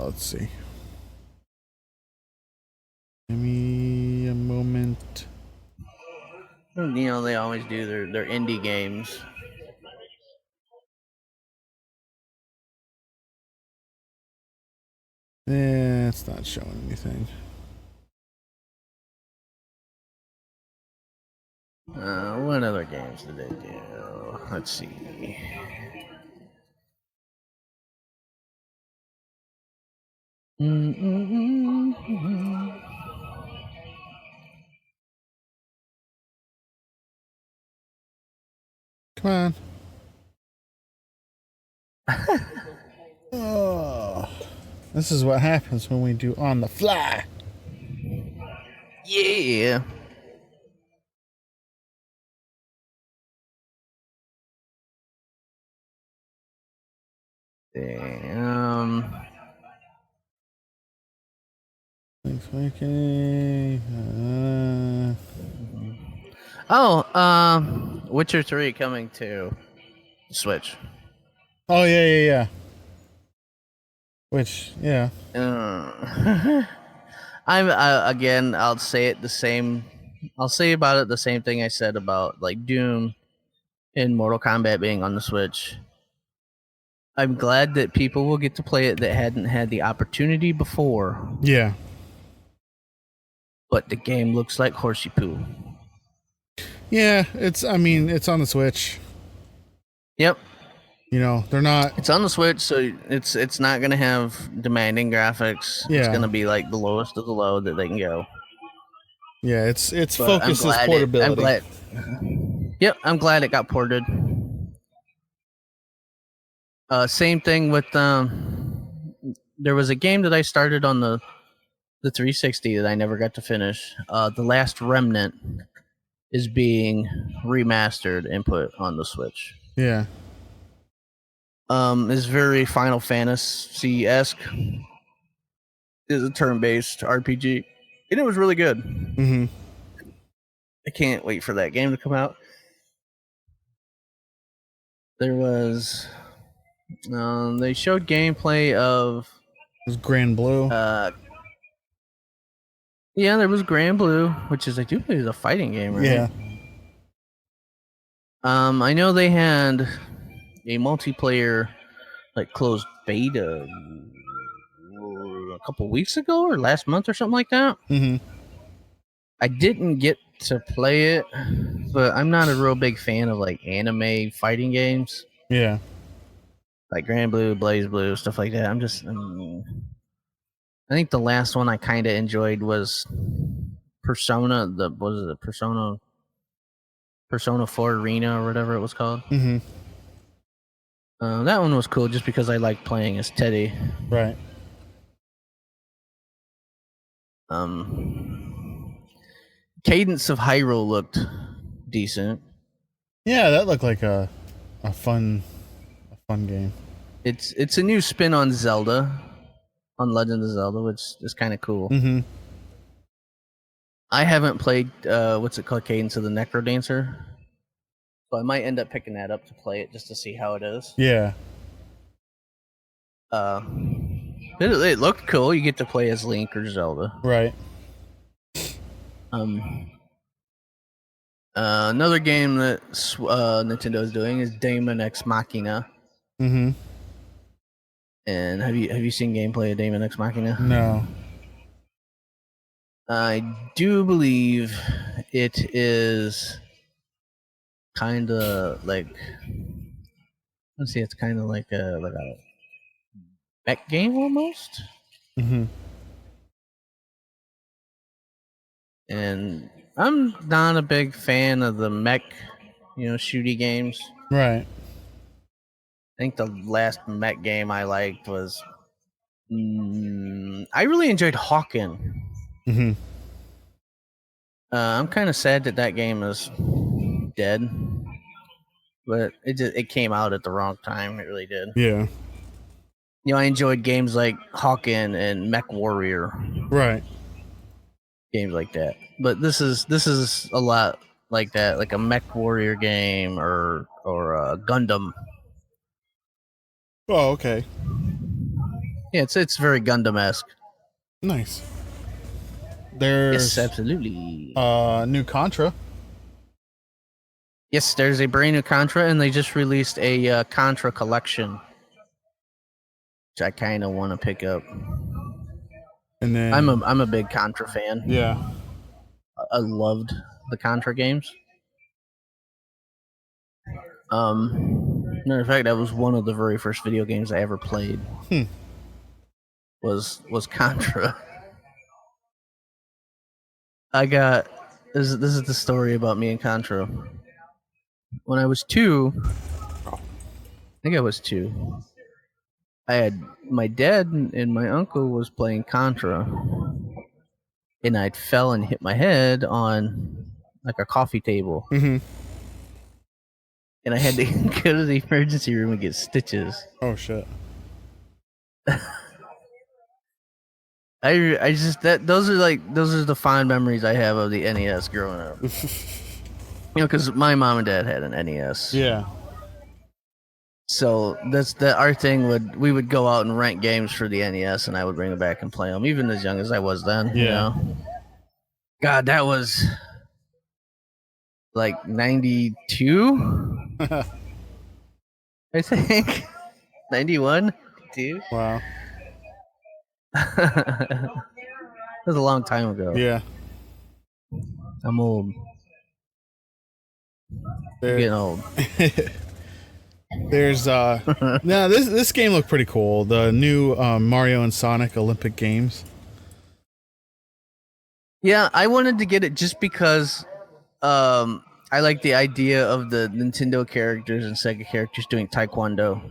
Let's see. Give me a moment. They always do their indie games. It's not showing anything. What other games did they do? Let's see. Come on. Oh, this is what happens when we do on the fly. Yeah. Damn. Thanks, Mikey. Witcher 3 coming to Switch. Oh, yeah. Which, yeah. Again, I'll say it the same. I'll say about it the same thing I said about like Doom and Mortal Kombat being on the Switch. I'm glad that people will get to play it that hadn't had the opportunity before. Yeah. But the game looks like horsey poo. Yeah, it's on the Switch. Yep. They're not. It's on the Switch, so it's not going to have demanding graphics. Yeah. It's going to be like the lowest of the low that they can go. Yeah, its But focus is portability. I'm glad it got ported. Same thing with there was a game that I started on the 360 that I never got to finish. The Last Remnant is being remastered and put on the Switch. Yeah. Is very Final Fantasy-esque. Is a turn-based RPG, and it was really good. Mm-hmm. I can't wait for that game to come out. There was, they showed gameplay of. It was Grand Blue. Yeah, there was Grand Blue, which is I do believe is a fighting game, right? Yeah. I know they had a multiplayer like closed beta a couple weeks ago or last month or something like that. Mm-hmm. I didn't get to play it, but I'm not a real big fan of like anime fighting games, Yeah. like Grand Blue, Blaze Blue, stuff like that. I think the last one I kind of enjoyed was Persona. Persona 4 Arena or whatever it was called. Mm-hmm. That one was cool just because I liked playing as Teddy. Right. Cadence of Hyrule looked decent. Yeah, that looked like a fun game. It's a new spin on Zelda, on Legend of Zelda, which is kind of cool. Mm-hmm. I haven't played what's it called, Cadence of the Necro Dancer, so I might end up picking that up to play it just to see how it is. Yeah. It looked cool. You get to play as Link or Zelda. Right. Another game that Nintendo is doing is Daemon X Machina. Mm-hmm. And have you seen gameplay of Daemon X Machina? No. I do believe it is kind of like, let's see, it's kind of like a mech game almost. Mm-hmm. And I'm not a big fan of the mech, shooty games. Right. I think the last mech game I liked was, I really enjoyed Hawken. Mm-hmm. I'm kind of sad that game is dead, but it came out at the wrong time. It really did. Yeah. I enjoyed games like Hawken and Mech Warrior. Right. Games like that, but this is a lot like that, like a Mech Warrior game or a Gundam. Oh, okay. Yeah, it's very Gundam-esque. Nice. There's Yes, absolutely. New Contra. Yes, there's a brand new Contra, and they just released a Contra collection, which I kind of want to pick up. And then I'm a big Contra fan. Yeah. I loved the Contra games. Matter of fact, that was one of the very first video games I ever played. Was Contra. I got this is the story about me and Contra. When I was 2, I think I was 2. I had my dad and my uncle was playing Contra, and I fell and hit my head on like a coffee table. Mm-hmm. And I had to go to the emergency room and get stitches. Oh shit. I just those are the fond memories I have of the NES growing up. Because my mom and dad had an NES. Yeah. So our thing we would go out and rent games for the NES, and I would bring them back and play them, even as young as I was then. Yeah. God, that was like 92. I think 91, 92. Wow. That was a long time ago. Yeah. I'm old. I'm getting old. There's no, this game looked pretty cool. The new Mario and Sonic Olympic Games. Yeah, I wanted to get it just because I like the idea of the Nintendo characters and Sega characters doing Taekwondo.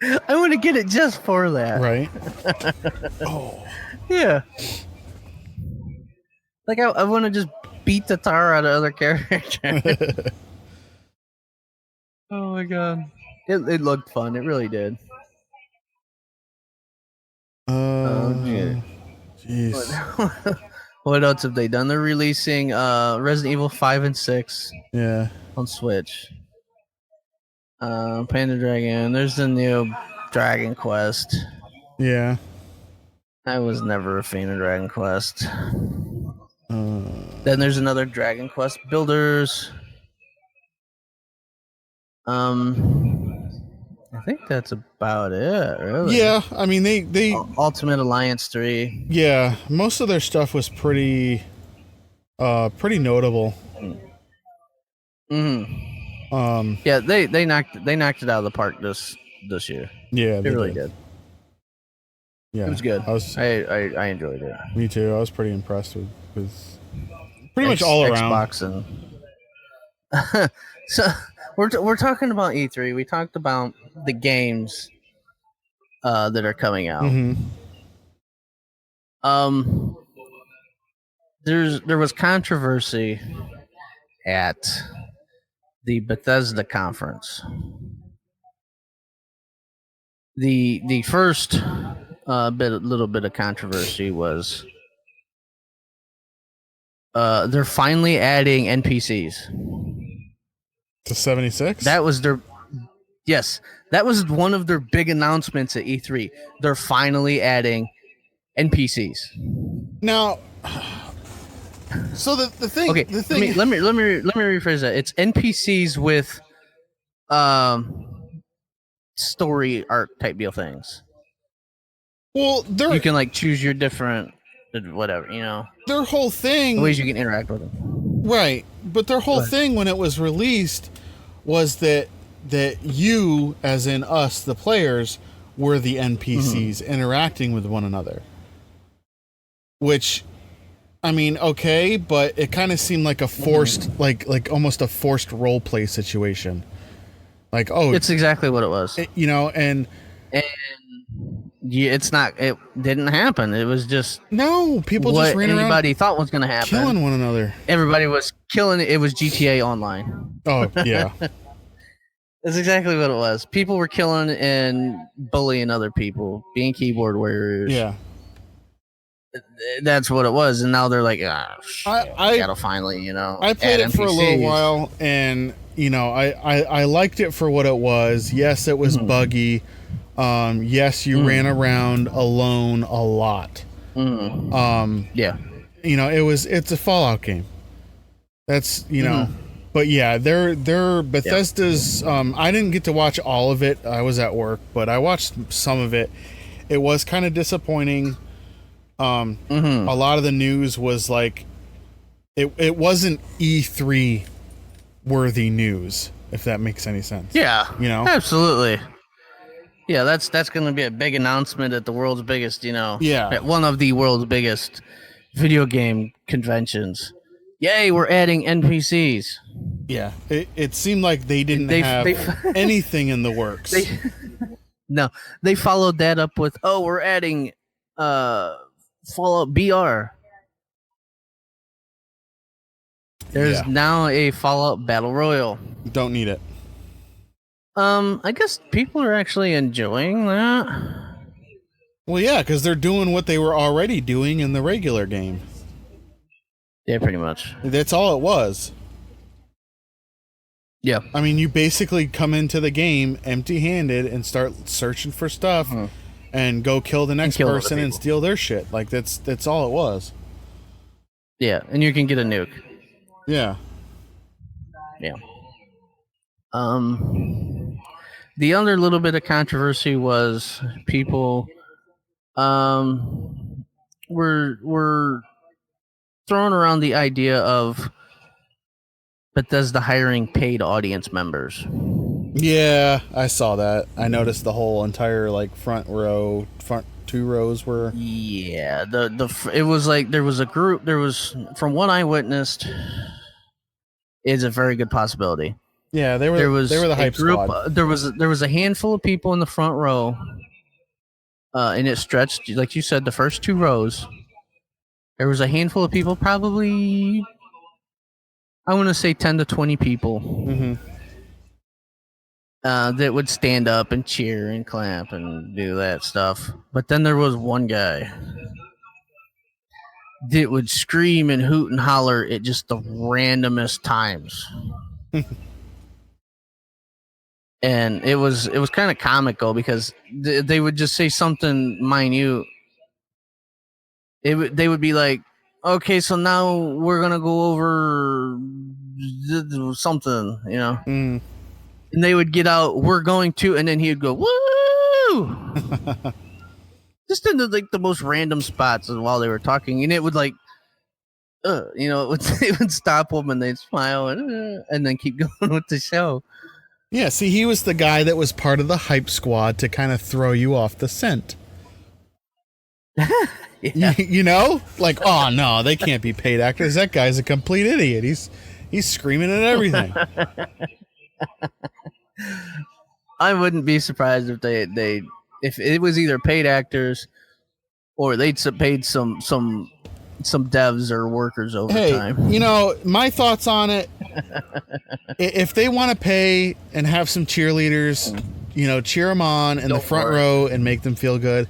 I want to get it just for that. Right. Oh. Yeah. Like I want to just beat the tar out of other characters. Oh my god. It looked fun. It really did. Yeah. What, Jeez. what else have they done? They're releasing Resident Evil 5 and 6 Yeah. on Switch. Panda Dragon. There's the new Dragon Quest. Yeah. I was never a fan of Dragon Quest. Then there's another Dragon Quest Builders. I think that's about it, really. Yeah, I mean they Ultimate Alliance 3. yeah, most of their stuff was pretty notable. Yeah, they knocked it out of the park this year. Yeah, They really did. Yeah. It was good. I enjoyed it. Me too. I was pretty impressed with pretty much all around. Xbox and so we're talking about E3. We talked about the games that are coming out. There was controversy at the Bethesda conference. The first little bit of controversy was they're finally adding NPCs to 76. That was one of their big announcements at E3. They're finally adding NPCs. Now, so the thing. Okay, the thing. let me rephrase that. It's NPCs with story arc type deal things. Well, you can like choose your different whatever, Their whole thing. The ways you can interact with them. Right, but their whole thing when it was released was that you, as in us, the players, were the NPCs interacting with one another. Which, I mean, okay, but it kind of seeed like a forced, like almost a forced role play situation. Like, oh, it's exactly what it was. And yeah, it didn't happen. It was just people just ran around. Anybody thought was going to happen, killing one another. Everybody was killing it. It was GTA Online. Oh yeah, that's exactly what it was. People were killing and bullying other people, being keyboard warriors. Yeah, that's what it was. And now they're like, I gotta finally, I played it for a little while, and I liked it for what it was. Yes, it was buggy. Yes, you ran around alone a lot. Yeah. It's a Fallout game. That's, but yeah, they're Bethesda's, I didn't get to watch all of it. I was at work, but I watched some of it. It was kind of disappointing. A lot of the news was like, it wasn't E3 worthy news, if that makes any sense. Yeah. Absolutely. Yeah, that's going to be a big announcement at the world's biggest, at one of the world's biggest video game conventions. Yay, we're adding NPCs. Yeah, it seeed like they didn't have anything in the works. No, they followed that up with, we're adding Fallout BR. There's now a Fallout Battle Royale. Don't need it. I guess people are actually enjoying that. Well, yeah, because they're doing what they were already doing in the regular game. Yeah, pretty much. That's all it was. Yeah. I mean, you basically come into the game empty-handed and start searching for stuff and go kill the next person and steal their shit. Like, that's all it was. Yeah, and you can get a nuke. Yeah. Yeah. The other little bit of controversy was people were throwing around the idea of Bethesda hiring paid audience members. Yeah, I saw that. I noticed the whole entire front two rows were. Yeah, it was like there was a group. There was, from what I witnessed, is a very good possibility. Yeah, they were the hype group. Squad. There was a handful of people in the front row, and it stretched, like you said, the first two rows. There was a handful of people, probably, I want to say 10 to 20 people, that would stand up and cheer and clap and do that stuff. But then there was one guy that would scream and hoot and holler at just the randomest times. And it was kind of comical because they would just say something minute. They would be like, okay, so now we're gonna go over something, you know. Mm. And they would get out, we're going to, and then he would go, woo! Just into like the most random spots while they were talking, and it would like, you know, it would stop them and they'd smile and then keep going with the show. Yeah, see, he was the guy that was part of the hype squad to kind of throw you off the scent. Yeah. You know, like, oh no, they can't be paid actors. That guy's a complete idiot. He's screaming at everything. I wouldn't be surprised if if it was either paid actors or they'd paid some devs or workers overtime. Hey, you know, my thoughts on it, if they want to pay and have some cheerleaders, you know, cheer them on in the front row and make them feel good,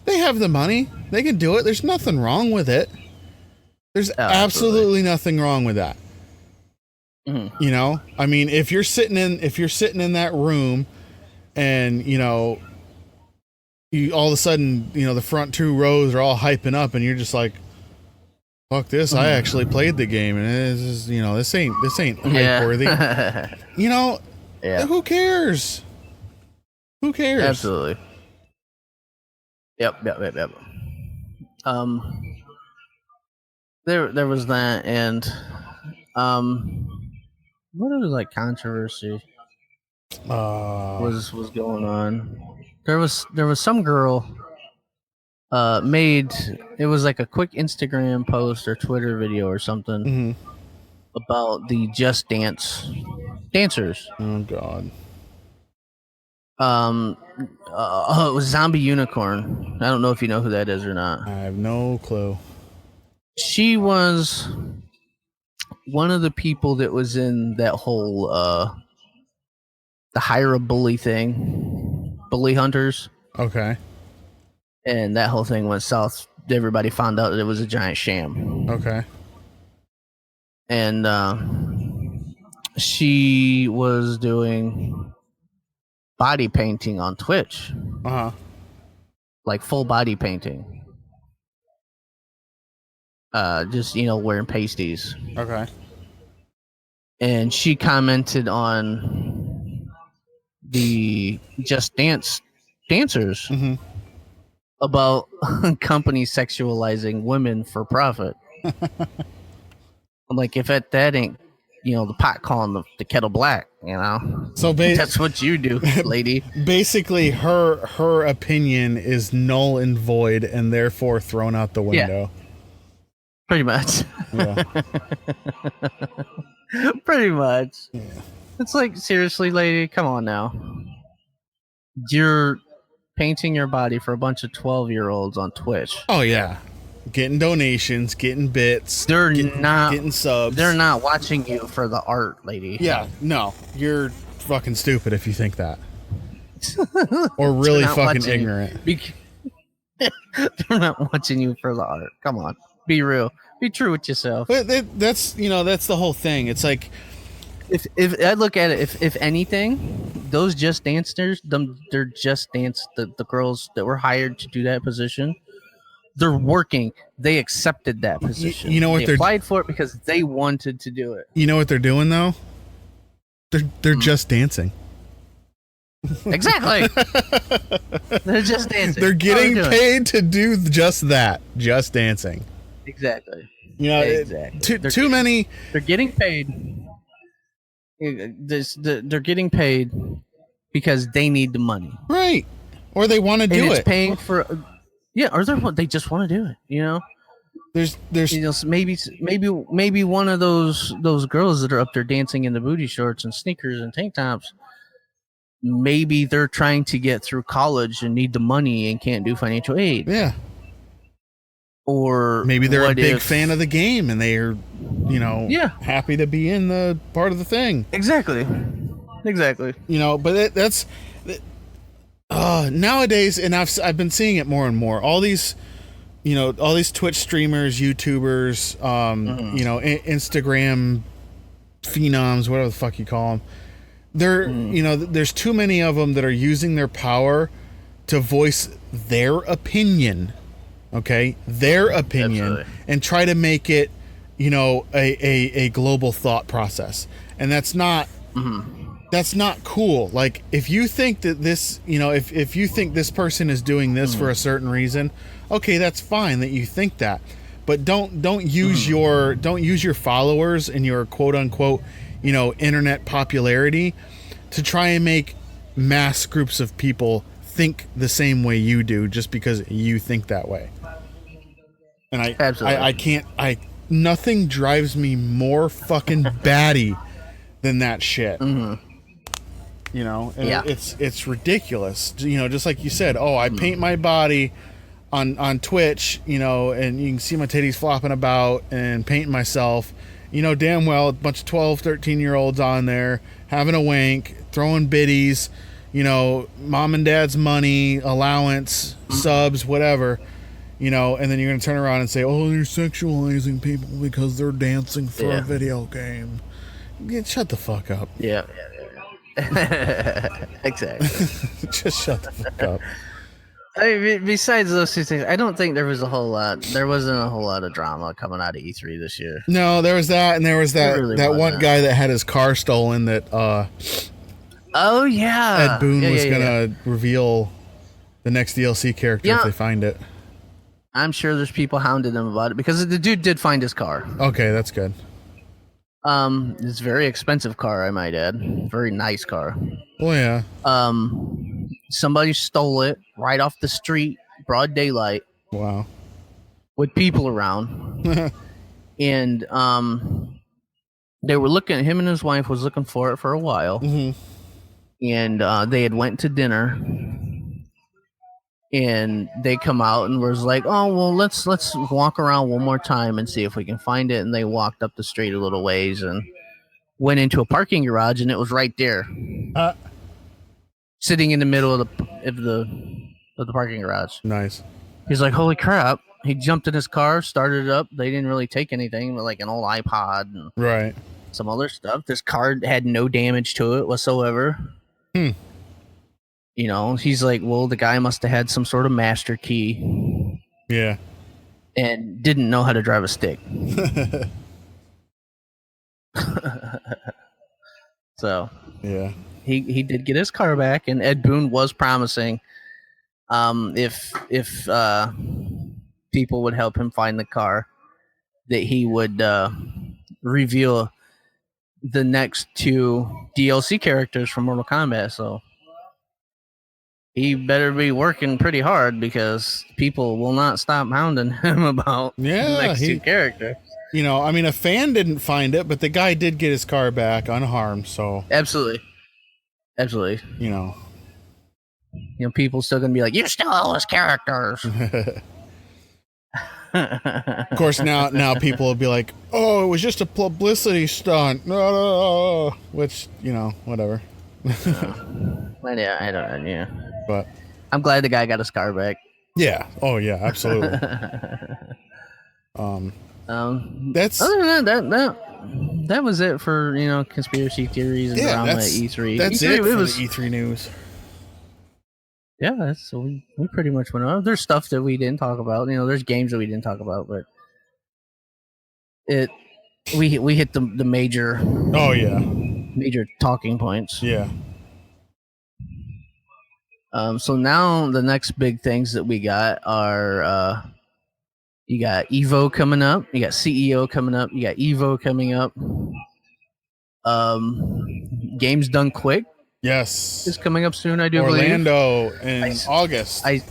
they have the money. They can do it. There's nothing wrong with it. There's absolutely nothing wrong with that. Mm-hmm. You know, I mean, if you're sitting in that room and, you know, you all of a sudden, you know, the front two rows are all hyping up and you're just like, fuck this, I actually played the game and this is, you know, this ain't hype worthy. You know, who cares? Who cares? Absolutely. Yep. There was that, and what was like controversy was going on. There was some girl made, it was like a quick Instagram post or Twitter video or something about the Just Dance dancers. Oh God. It was Zombie Unicorn. I don't know if you know who that is or not. I have no clue. She was one of the people that was in that whole the hire a bully thing, bully hunters. Okay. And that whole thing went south. Everybody found out that it was a giant sham. Okay. And she was doing body painting on Twitch. Like full body painting. Just, you know, wearing pasties. Okay. And she commented on the Just Dance dancers about companies sexualizing women for profit. I'm like, if that ain't, you know, the pot calling the kettle black, you know. So that's what you do, lady. Basically, her opinion is null and void, and therefore thrown out the window. Yeah. Pretty much. Yeah. Pretty much. Yeah. It's like, seriously, lady, come on now. You're painting your body for a bunch of 12-year-olds on Twitch. Oh yeah. Getting donations, getting bits. They're not getting subs. They're not watching you for the art, lady. Yeah, no. You're fucking stupid if you think that. Or really fucking ignorant. They're not watching you for the art. Come on. Be real. Be true with yourself. But that's, you know, that's the whole thing. It's like, if I look at it, if anything, those Just Dancers, they're Just Dance, the girls that were hired to do that position, they're working. They accepted that position. You know what they applied for it because they wanted to do it. You know what they're doing though? They're just dancing. Exactly. They're just dancing. They're getting paid to do just that, just dancing. Exactly. You know, exactly. Too many. They're getting paid. They're getting paid because they need the money, right? Or they want to do it. Paying for, yeah, or they just want to do it. You know, there's you know, maybe one of those girls that are up there dancing in the booty shorts and sneakers and tank tops. Maybe they're trying to get through college and need the money and can't do financial aid. Yeah. Or maybe they're a big fan of the game and they're, you know, happy to be in the part of the thing. Exactly. exactly. You know, but that's nowadays, and I've been seeing it more and more. All these, you know, all these Twitch streamers, YouTubers, you know, Instagram phenoms, whatever the fuck you call them. They're, you know, there's too many of them that are using their power to voice their opinion, okay, their opinion, Absolutely. and try to make it, you know, a global thought process, and that's not cool. Like, if you think that this, you know, if you think this person is doing this for a certain reason, okay, that's fine that you think that, but don't use your followers and your quote unquote, you know, internet popularity to try and make mass groups of people think the same way you do just because you think that way. And I nothing drives me more fucking batty than that shit. You know, and it's ridiculous. You know, just like you said, I paint my body on Twitch, you know, and you can see my titties flopping about and painting myself. You know damn well a bunch of 12, 13-year-olds on there having a wank, throwing biddies, you know, mom and dad's money, allowance, subs, whatever, you know, and then you're going to turn around and say, oh, you're sexualizing people because they're dancing for a video game. Shut the fuck up. Yeah. Exactly. Just shut the fuck up. I mean, besides those two things, I don't think there wasn't a whole lot of drama coming out of E3 this year. No, there was that, and there was that one guy that had his car stolen that oh yeah, Ed Boon was gonna reveal the next DLC character if they find it. I'm sure there's people hounding him about it because the dude did find his car. Okay, that's good. It's a very expensive car, I might add. Very nice car. Oh yeah. Somebody stole it right off the street, broad daylight. Wow. With people around. And they were looking, him and his wife was looking for it for a while. And they had went to dinner. And they come out and was like, oh, well, let's walk around one more time and see if we can find it. And they walked up the street a little ways and went into a parking garage, and it was right there. Sitting in the middle of the parking garage. Nice. He's like, holy crap. He jumped in his car, started it up. They didn't really take anything, but like an old iPod and some other stuff. This car had no damage to it whatsoever. You know, he's like, well, the guy must have had some sort of master key. Yeah. And didn't know how to drive a stick. So. Yeah. He did get his car back, and Ed Boon was promising if people would help him find the car, that he would reveal the next 2 DLC characters from Mortal Kombat. So he better be working pretty hard because people will not stop hounding him about the next 2 characters. You know, I mean, a fan didn't find it, but the guy did get his car back unharmed. So Absolutely. You know, people still gonna be like, you still owe us characters. Of course, now people will be like, oh, it was just a publicity stunt. No. Which, you know, whatever. Well, yeah, I don't know. Yeah, but I'm glad the guy got his car back. Yeah. Oh yeah, absolutely. That's other than that was it for, you know, conspiracy theories and drama at E3. That's E3, it for the E3 news. Yeah, so we pretty much went on. There's stuff that we didn't talk about. You know, there's games that we didn't talk about, but we hit the major. Oh yeah. Major talking points. Yeah. So now the next big things that we got are you got Evo coming up, you got CEO coming up, you got Evo coming up. Games Done Quick. Yes. Is coming up soon, I do Orlando believe. in August. I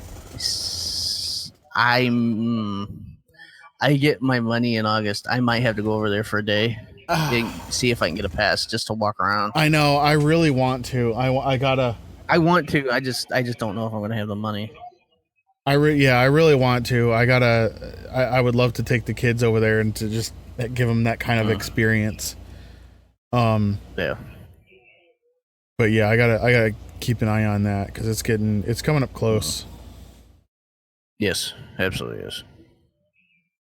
get my money in August. I might have to go over there for a day. See if I can get a pass just to walk around. I know. I really want to. I want to. I just don't know if I'm going to have the money. I really want to. I would love to take the kids over there and to just give them that kind of experience. Yeah. But yeah, I gotta keep an eye on that because it's coming up close. Yes, absolutely is.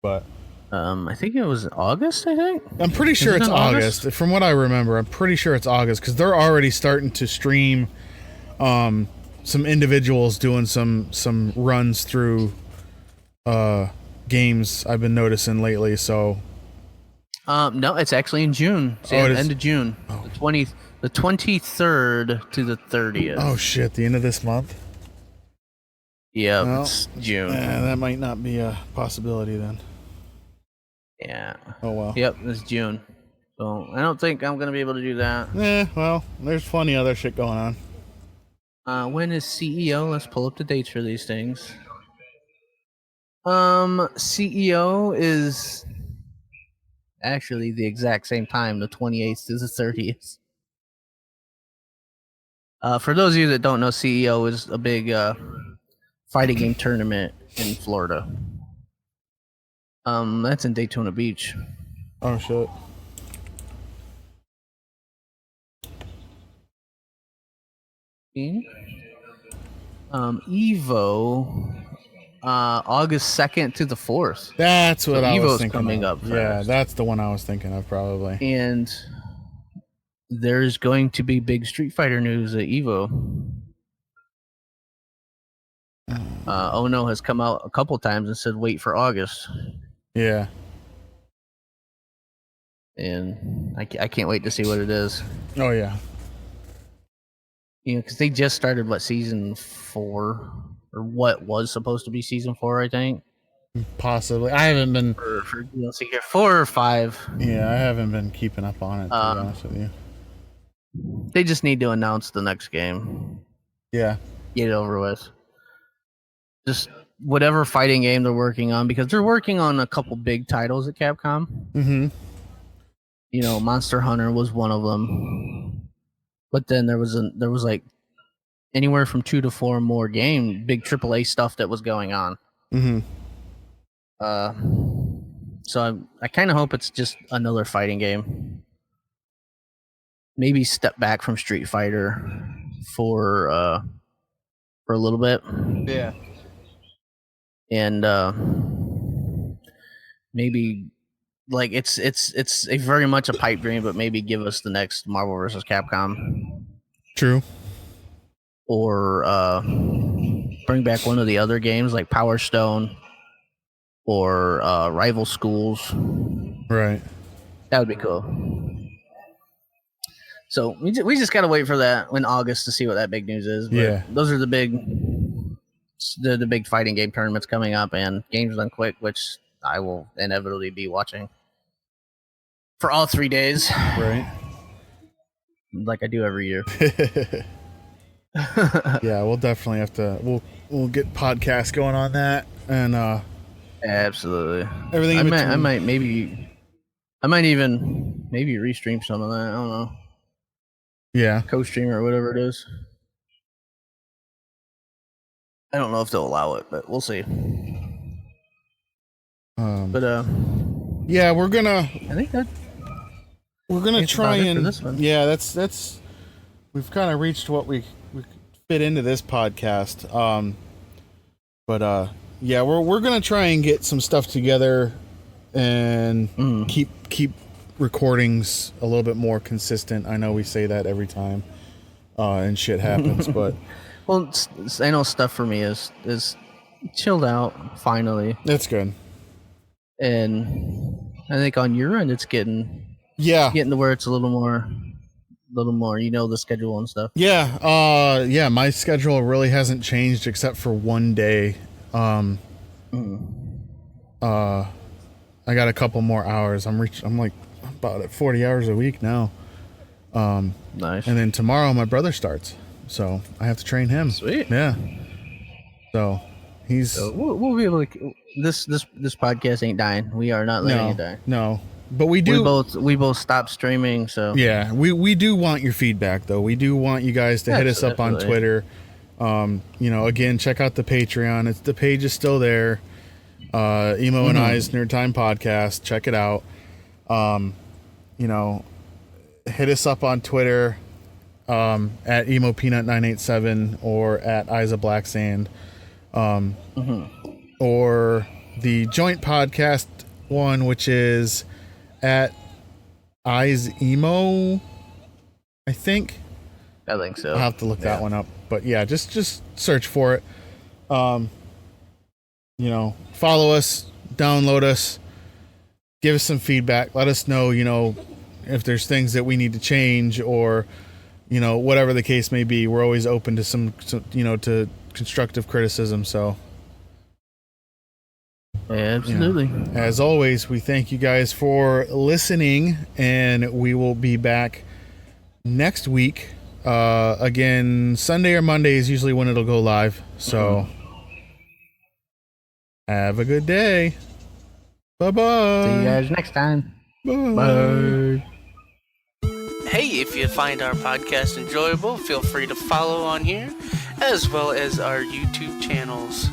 But I think it was August. I think I'm pretty sure it it's in August? August? From what I remember, I'm pretty sure it's August because they're already starting to stream some individuals doing some runs through games I've been noticing lately. So no, it's actually in June. It's it is? end of June. Oh. The 23rd to the 30th. Oh shit, the end of this month. Yeah, Well, it's June. that might not be a possibility then. Yeah. Oh well. Yep, it's June. So I don't think I'm gonna be able to do that. Well, there's plenty other shit going on. When is CEO? Let's pull up the dates for these things. CEO is actually the exact same time, the 28th to the 30th. For those of you that don't know, CEO is a big fighting game tournament in Florida. That's in Daytona Beach. Oh shit. Evo, August 2nd to the 4th. That's what I was Evo's thinking coming of. up Yeah, first. that's the one I was thinking of probably. And there's going to be big Street Fighter news at Evo. Ono has come out a couple times and said wait for August. Yeah. And I can't wait to see what it is. Oh yeah. You know, because they just started season 4, or what was supposed to be season 4, I think. Possibly. I haven't been. For DLC here, 4 or 5. Yeah, I haven't been keeping up on it. To be honest with you. They just need to announce the next game. Yeah. Get it over with. Just whatever fighting game they're working on, because they're working on a couple big titles at Capcom. Mm-hmm. You know, Monster Hunter was one of them. But then there was like anywhere from 2 to 4 more big AAA stuff that was going on. Mm-hmm. So I kind of hope it's just another fighting game. Maybe step back from Street Fighter for a little bit. Yeah. And maybe like it's a very much a pipe dream, but maybe give us the next Marvel vs. Capcom. True. Or bring back one of the other games like Power Stone or Rival Schools. Right. That would be cool. So we just gotta wait for that in August to see what that big news is. But yeah. Those are the big fighting game tournaments coming up, and Games Done Quick, which I will inevitably be watching for all 3 days. Right. Like I do every year. Yeah, we'll definitely have to. We'll get podcasts going on that, and absolutely everything. I might even restream some of that. I don't know. Yeah. Co-stream or whatever it is. I don't know if they'll allow it, but we'll see. Yeah, we're gonna. I think that we're gonna try and. This one. Yeah, that's. We've kind of reached what we fit into this podcast. Yeah, we're gonna try and get some stuff together, and keep recordings a little bit more consistent. I know we say that every time, and shit happens, but. Well, I know stuff for me is chilled out finally. That's good. And I think on your end, it's getting to where it's a little more, the schedule and stuff. Yeah. My schedule really hasn't changed except for one day. I got a couple more hours. I'm like about at 40 hours a week now. Nice. And then tomorrow my brother starts, so I have to train him. Sweet. Yeah. So we'll be able to. This podcast ain't dying. We are not letting it die. No. But we do. We both stopped streaming. So yeah, we do want your feedback though. We do want you guys to hit us up on Twitter. Again, check out the Patreon. The page is still there. Emo and I's Nerd Time Podcast. Check it out. Hit us up on Twitter. at emopeanut987 or at Eyes of Black Sand, or the joint podcast one, which is at Eyes Emo, I think. I think so. I'll have to look that one up. But yeah, just search for it. Follow us, download us, give us some feedback. Let us know, if there's things that we need to change or, whatever the case may be. We're always open to some to constructive criticism. So, absolutely. As always, we thank you guys for listening, and we will be back next week. Again, Sunday or Monday is usually when it'll go live. So, have a good day. Bye-bye. See you guys next time. Bye. Bye. Hey, if you find our podcast enjoyable, feel free to follow on here, as well as our YouTube channels.